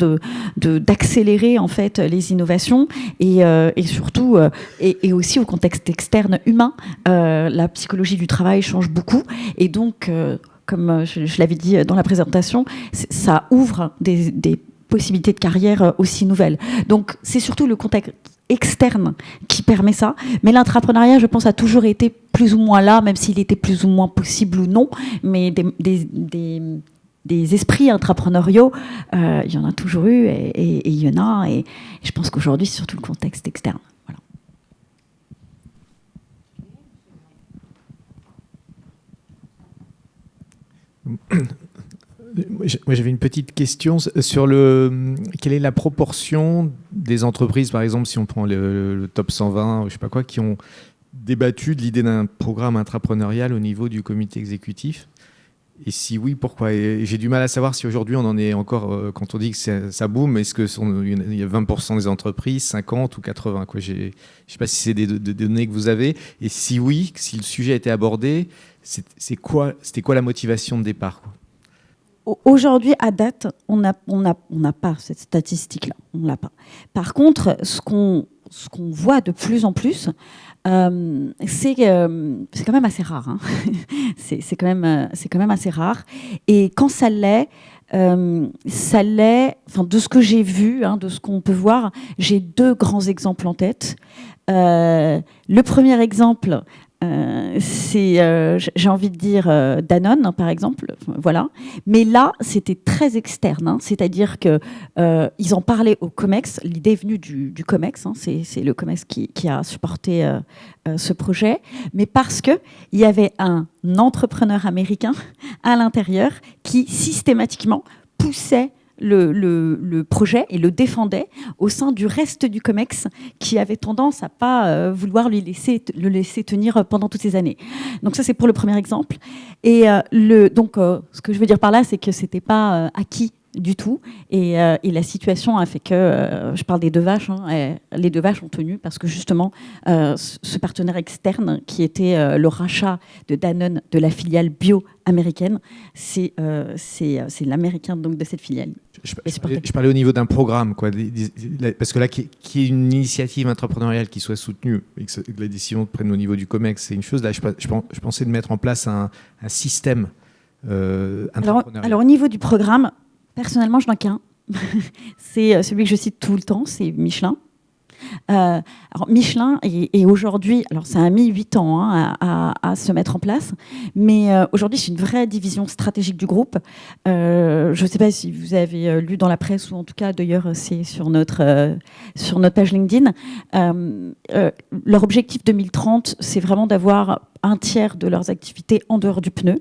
d'accélérer en fait les innovations et surtout et aussi au contexte externe humain. La psychologie du travail change beaucoup et donc comme je l'avais dit dans la présentation, ça ouvre des possibilités de carrière aussi nouvelles. Donc, c'est surtout le contexte externe qui permet ça. Mais l'intrapreneuriat, je pense, a toujours été plus ou moins là, même s'il était plus ou moins possible ou non. Mais des esprits intrapreneuriaux, il y en a toujours eu et il y en a. Et je pense qu'aujourd'hui, c'est surtout le contexte externe. Voilà. Moi, j'avais une petite question sur quelle est la proportion des entreprises, par exemple, si on prend le top 120, je sais pas quoi, qui ont débattu de l'idée d'un programme intrapreneurial au niveau du comité exécutif. Et si oui, pourquoi? Et j'ai du mal à savoir si aujourd'hui on en est encore, quand on dit que ça boom, est-ce qu'il y a 20% des entreprises, 50 ou 80 quoi. Je ne sais pas si c'est des données que vous avez. Et si oui, si le sujet a été abordé, c'était quoi la motivation de départ, quoi? aujourd'hui, à date, on n'a pas cette statistique-là. On l'a pas. Par contre, ce qu'on voit de plus en plus, c'est quand même assez rare. Hein. c'est quand même assez rare. Et quand ça l'est, enfin, de ce que j'ai vu, hein, de ce qu'on peut voir, j'ai 2 grands exemples en tête. Le premier exemple, c'est, j'ai envie de dire, Danone, par exemple, voilà. Mais là, c'était très externe, hein, c'est-à-dire que ils en parlaient au COMEX. L'idée est venue du COMEX, hein, c'est le COMEX qui a supporté ce projet, mais parce que il y avait un entrepreneur américain à l'intérieur qui systématiquement poussait le projet et le défendait au sein du reste du COMEX qui avait tendance à pas vouloir le laisser tenir pendant toutes ces années. Donc ça, c'est pour le premier exemple. Et ce que je veux dire par là, c'est que c'était pas acquis du tout. Et la situation a fait que, je parle des 2 vaches, hein, les 2 vaches ont tenu parce que justement, ce partenaire externe qui était le rachat de Danone de la filiale bio américaine, c'est l'américain donc de cette filiale. Je parlais au niveau d'un programme, quoi, parce que là, qu'il y ait une initiative entrepreneuriale qui soit soutenue et que la décision prenne au niveau du COMEX, c'est une chose. Là, je pensais de mettre en place un système entrepreneurial. Alors, au niveau du programme, personnellement, je n'en ai qu'un. C'est celui que je cite tout le temps, c'est Michelin. Alors Michelin est aujourd'hui, alors ça a mis 8 ans à se mettre en place, mais aujourd'hui c'est une vraie division stratégique du groupe. Je ne sais pas si vous avez lu dans la presse ou en tout cas d'ailleurs c'est sur notre page LinkedIn. Leur objectif 2030, c'est vraiment d'avoir un tiers de leurs activités en dehors du pneu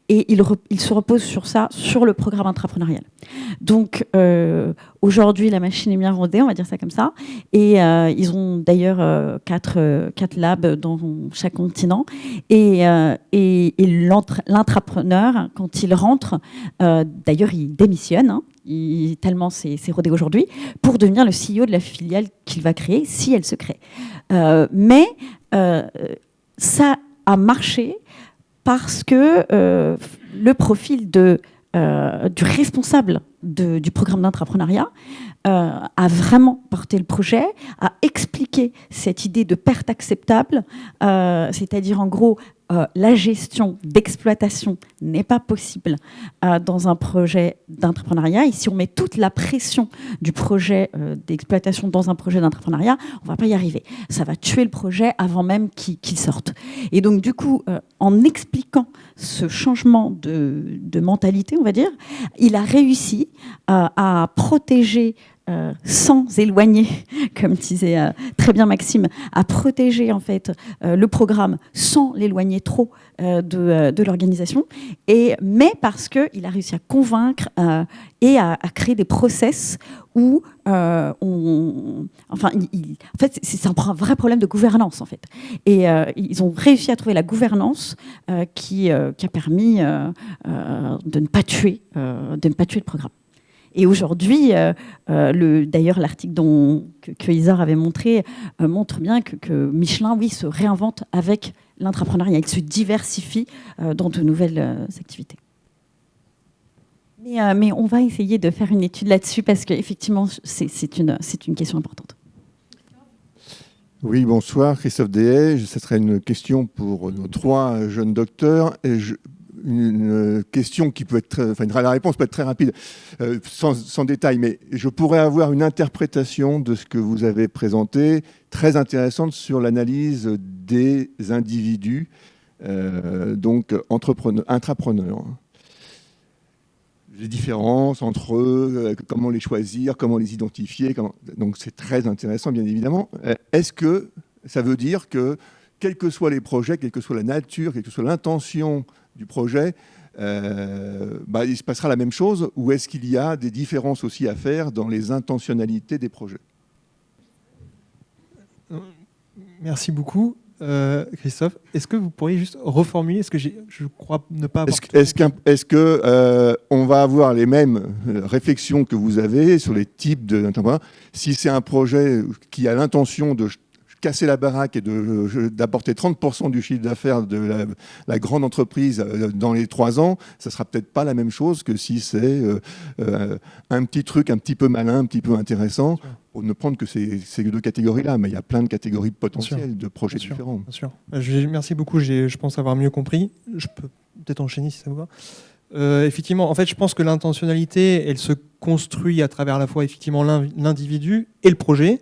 et ils se reposent sur ça, sur le programme intrapreneurial. Donc aujourd'hui la machine est bien rodée, on va dire ça comme ça, et ils ont d'ailleurs 4 labs dans chaque continent et l'intrapreneur, quand il rentre, d'ailleurs il démissionne, hein, tellement c'est rodé aujourd'hui, pour devenir le CEO de la filiale qu'il va créer si elle se crée. Mais ça a marché parce que le profil du responsable du programme d'intrapreneuriat a vraiment porté le projet, a expliqué cette idée de perte acceptable, c'est-à-dire en gros la gestion d'exploitation n'est pas possible dans un projet d'entrepreneuriat. Ici, on met toute la pression du projet d'exploitation dans un projet d'entrepreneuriat. On ne va pas y arriver. Ça va tuer le projet avant même qu'il sorte. Et donc, du coup, en expliquant ce changement de mentalité, on va dire, il a réussi à protéger sans éloigner, comme disait très bien Maxime, à protéger en fait le programme sans l'éloigner trop de l'organisation, mais parce qu'il a réussi à convaincre et à créer des process où en fait c'est un vrai problème de gouvernance en fait. Et ils ont réussi à trouver la gouvernance qui a permis de ne pas tuer le programme. Et aujourd'hui, d'ailleurs, l'article que Isar avait montré montre bien que Michelin, oui, se réinvente avec l'intrapreneuriat. Il se diversifie dans de nouvelles activités. Mais on va essayer de faire une étude là-dessus parce qu'effectivement, c'est une question importante. Oui, bonsoir, Christophe Dehaye. Ce serait une question pour nos 3 jeunes docteurs. Et une question qui peut être, la réponse peut être très rapide, sans détail, mais je pourrais avoir une interprétation de ce que vous avez présenté, très intéressante sur l'analyse des individus, donc intrapreneurs. Les différences entre eux, comment les choisir, comment les identifier, donc c'est très intéressant, bien évidemment. Est-ce que ça veut dire que, quels que soient les projets, quelle que soit la nature, quelle que soit l'intention du projet, il se passera la même chose, ou est-ce qu'il y a des différences aussi à faire dans les intentionnalités des projets? Merci beaucoup, Christophe. Est-ce que vous pourriez juste reformuler ce que je crois ne pas avoir... Est-ce que on va avoir les mêmes réflexions que vous avez sur les types d'entrepreneurs si c'est un projet qui a l'intention de casser la baraque et d'apporter 30% du chiffre d'affaires de la grande entreprise dans les 3 ans, ça sera peut-être pas la même chose que si c'est un petit truc un petit peu malin, un petit peu intéressant, pour ne prendre que ces 2 catégories-là. Mais il y a plein de catégories potentielles de projets différents. Bien sûr. Merci beaucoup, je pense avoir mieux compris. Je peux peut-être enchaîner si ça vous va. Effectivement, en fait, je pense que l'intentionnalité, elle se construit à travers à la fois effectivement l'individu et le projet,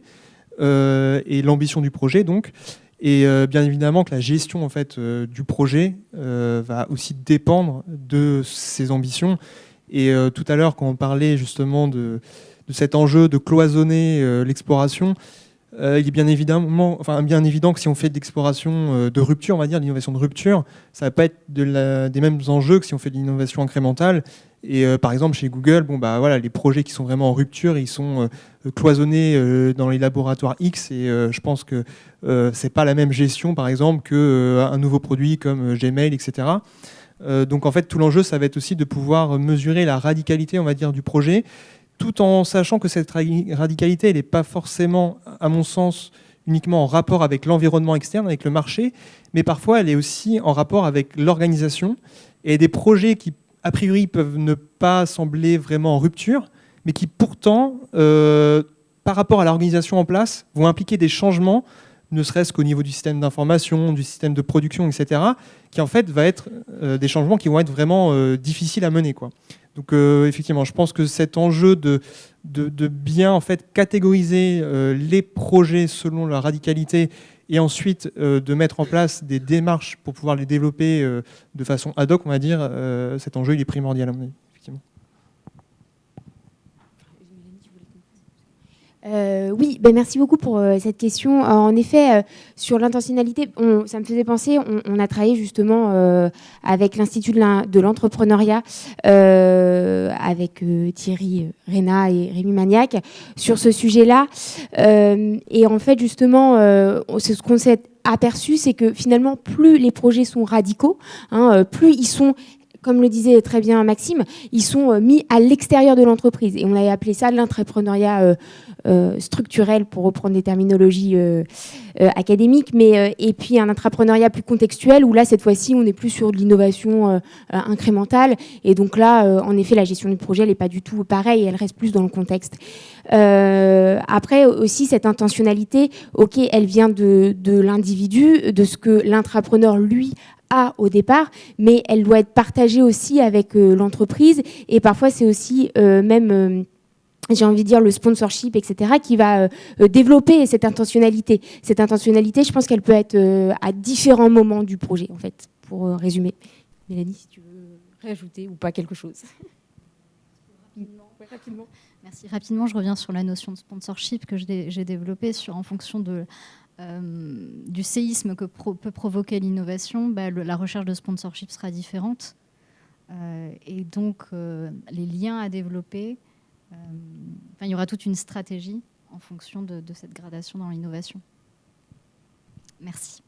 et l'ambition du projet, donc. Et bien évidemment que la gestion en fait, du projet va aussi dépendre de ses ambitions. Et tout à l'heure, quand on parlait justement de cet enjeu de cloisonner l'exploration, il est bien évident que si on fait de l'exploration de rupture, on va dire, de l'innovation de rupture, ça ne va pas être des mêmes enjeux que si on fait de l'innovation incrémentale. Et par exemple, chez Google, les projets qui sont vraiment en rupture, ils sont cloisonnés dans les laboratoires X. Et je pense que ce n'est pas la même gestion, par exemple, qu'un nouveau produit comme Gmail, etc. Donc en fait, tout l'enjeu, ça va être aussi de pouvoir mesurer la radicalité, on va dire, du projet, tout en sachant que cette radicalité, elle n'est pas forcément, à mon sens, uniquement en rapport avec l'environnement externe, avec le marché, mais parfois elle est aussi en rapport avec l'organisation et des projets qui, a priori, peuvent ne pas sembler vraiment en rupture, mais qui pourtant, par rapport à l'organisation en place, vont impliquer des changements, ne serait-ce qu'au niveau du système d'information, du système de production, etc., qui en fait va être des changements qui vont être vraiment difficiles à mener, quoi. Donc effectivement, je pense que cet enjeu de bien en fait catégoriser les projets selon leur radicalité et ensuite de mettre en place des démarches pour pouvoir les développer de façon ad hoc, on va dire, cet enjeu il est primordial à mon avis, effectivement. Oui, merci beaucoup pour cette question. En effet, sur l'intentionnalité, ça me faisait penser, on a travaillé justement avec l'Institut de l'entrepreneuriat, avec Thierry Rénat et Rémi Magnac, sur ce sujet-là. Et en fait, justement, ce qu'on s'est aperçu, c'est que finalement, plus les projets sont radicaux, plus ils sont... Comme le disait très bien Maxime, ils sont mis à l'extérieur de l'entreprise. Et on avait appelé ça l'entrepreneuriat structurel, pour reprendre des terminologies académiques. Et puis un entrepreneuriat plus contextuel, où là, cette fois-ci, on n'est plus sur de l'innovation incrémentale. Et donc là, en effet, la gestion du projet, elle n'est pas du tout pareille. Elle reste plus dans le contexte. Après, aussi, cette intentionnalité, elle vient de l'individu, de ce que l'intrapreneur, lui, au départ, mais elle doit être partagée aussi avec l'entreprise, et parfois c'est aussi j'ai envie de dire le sponsorship, etc., qui va développer cette intentionnalité. Cette intentionnalité, je pense qu'elle peut être à différents moments du projet, en fait, pour résumer. Mélanie, si tu veux rajouter ou pas quelque chose. Rapidement. Merci. Rapidement, je reviens sur la notion de sponsorship que j'ai développée en fonction du séisme que peut provoquer l'innovation. La recherche de sponsorship sera différente. Et donc, les liens à développer, il y aura toute une stratégie en fonction de cette gradation dans l'innovation. Merci.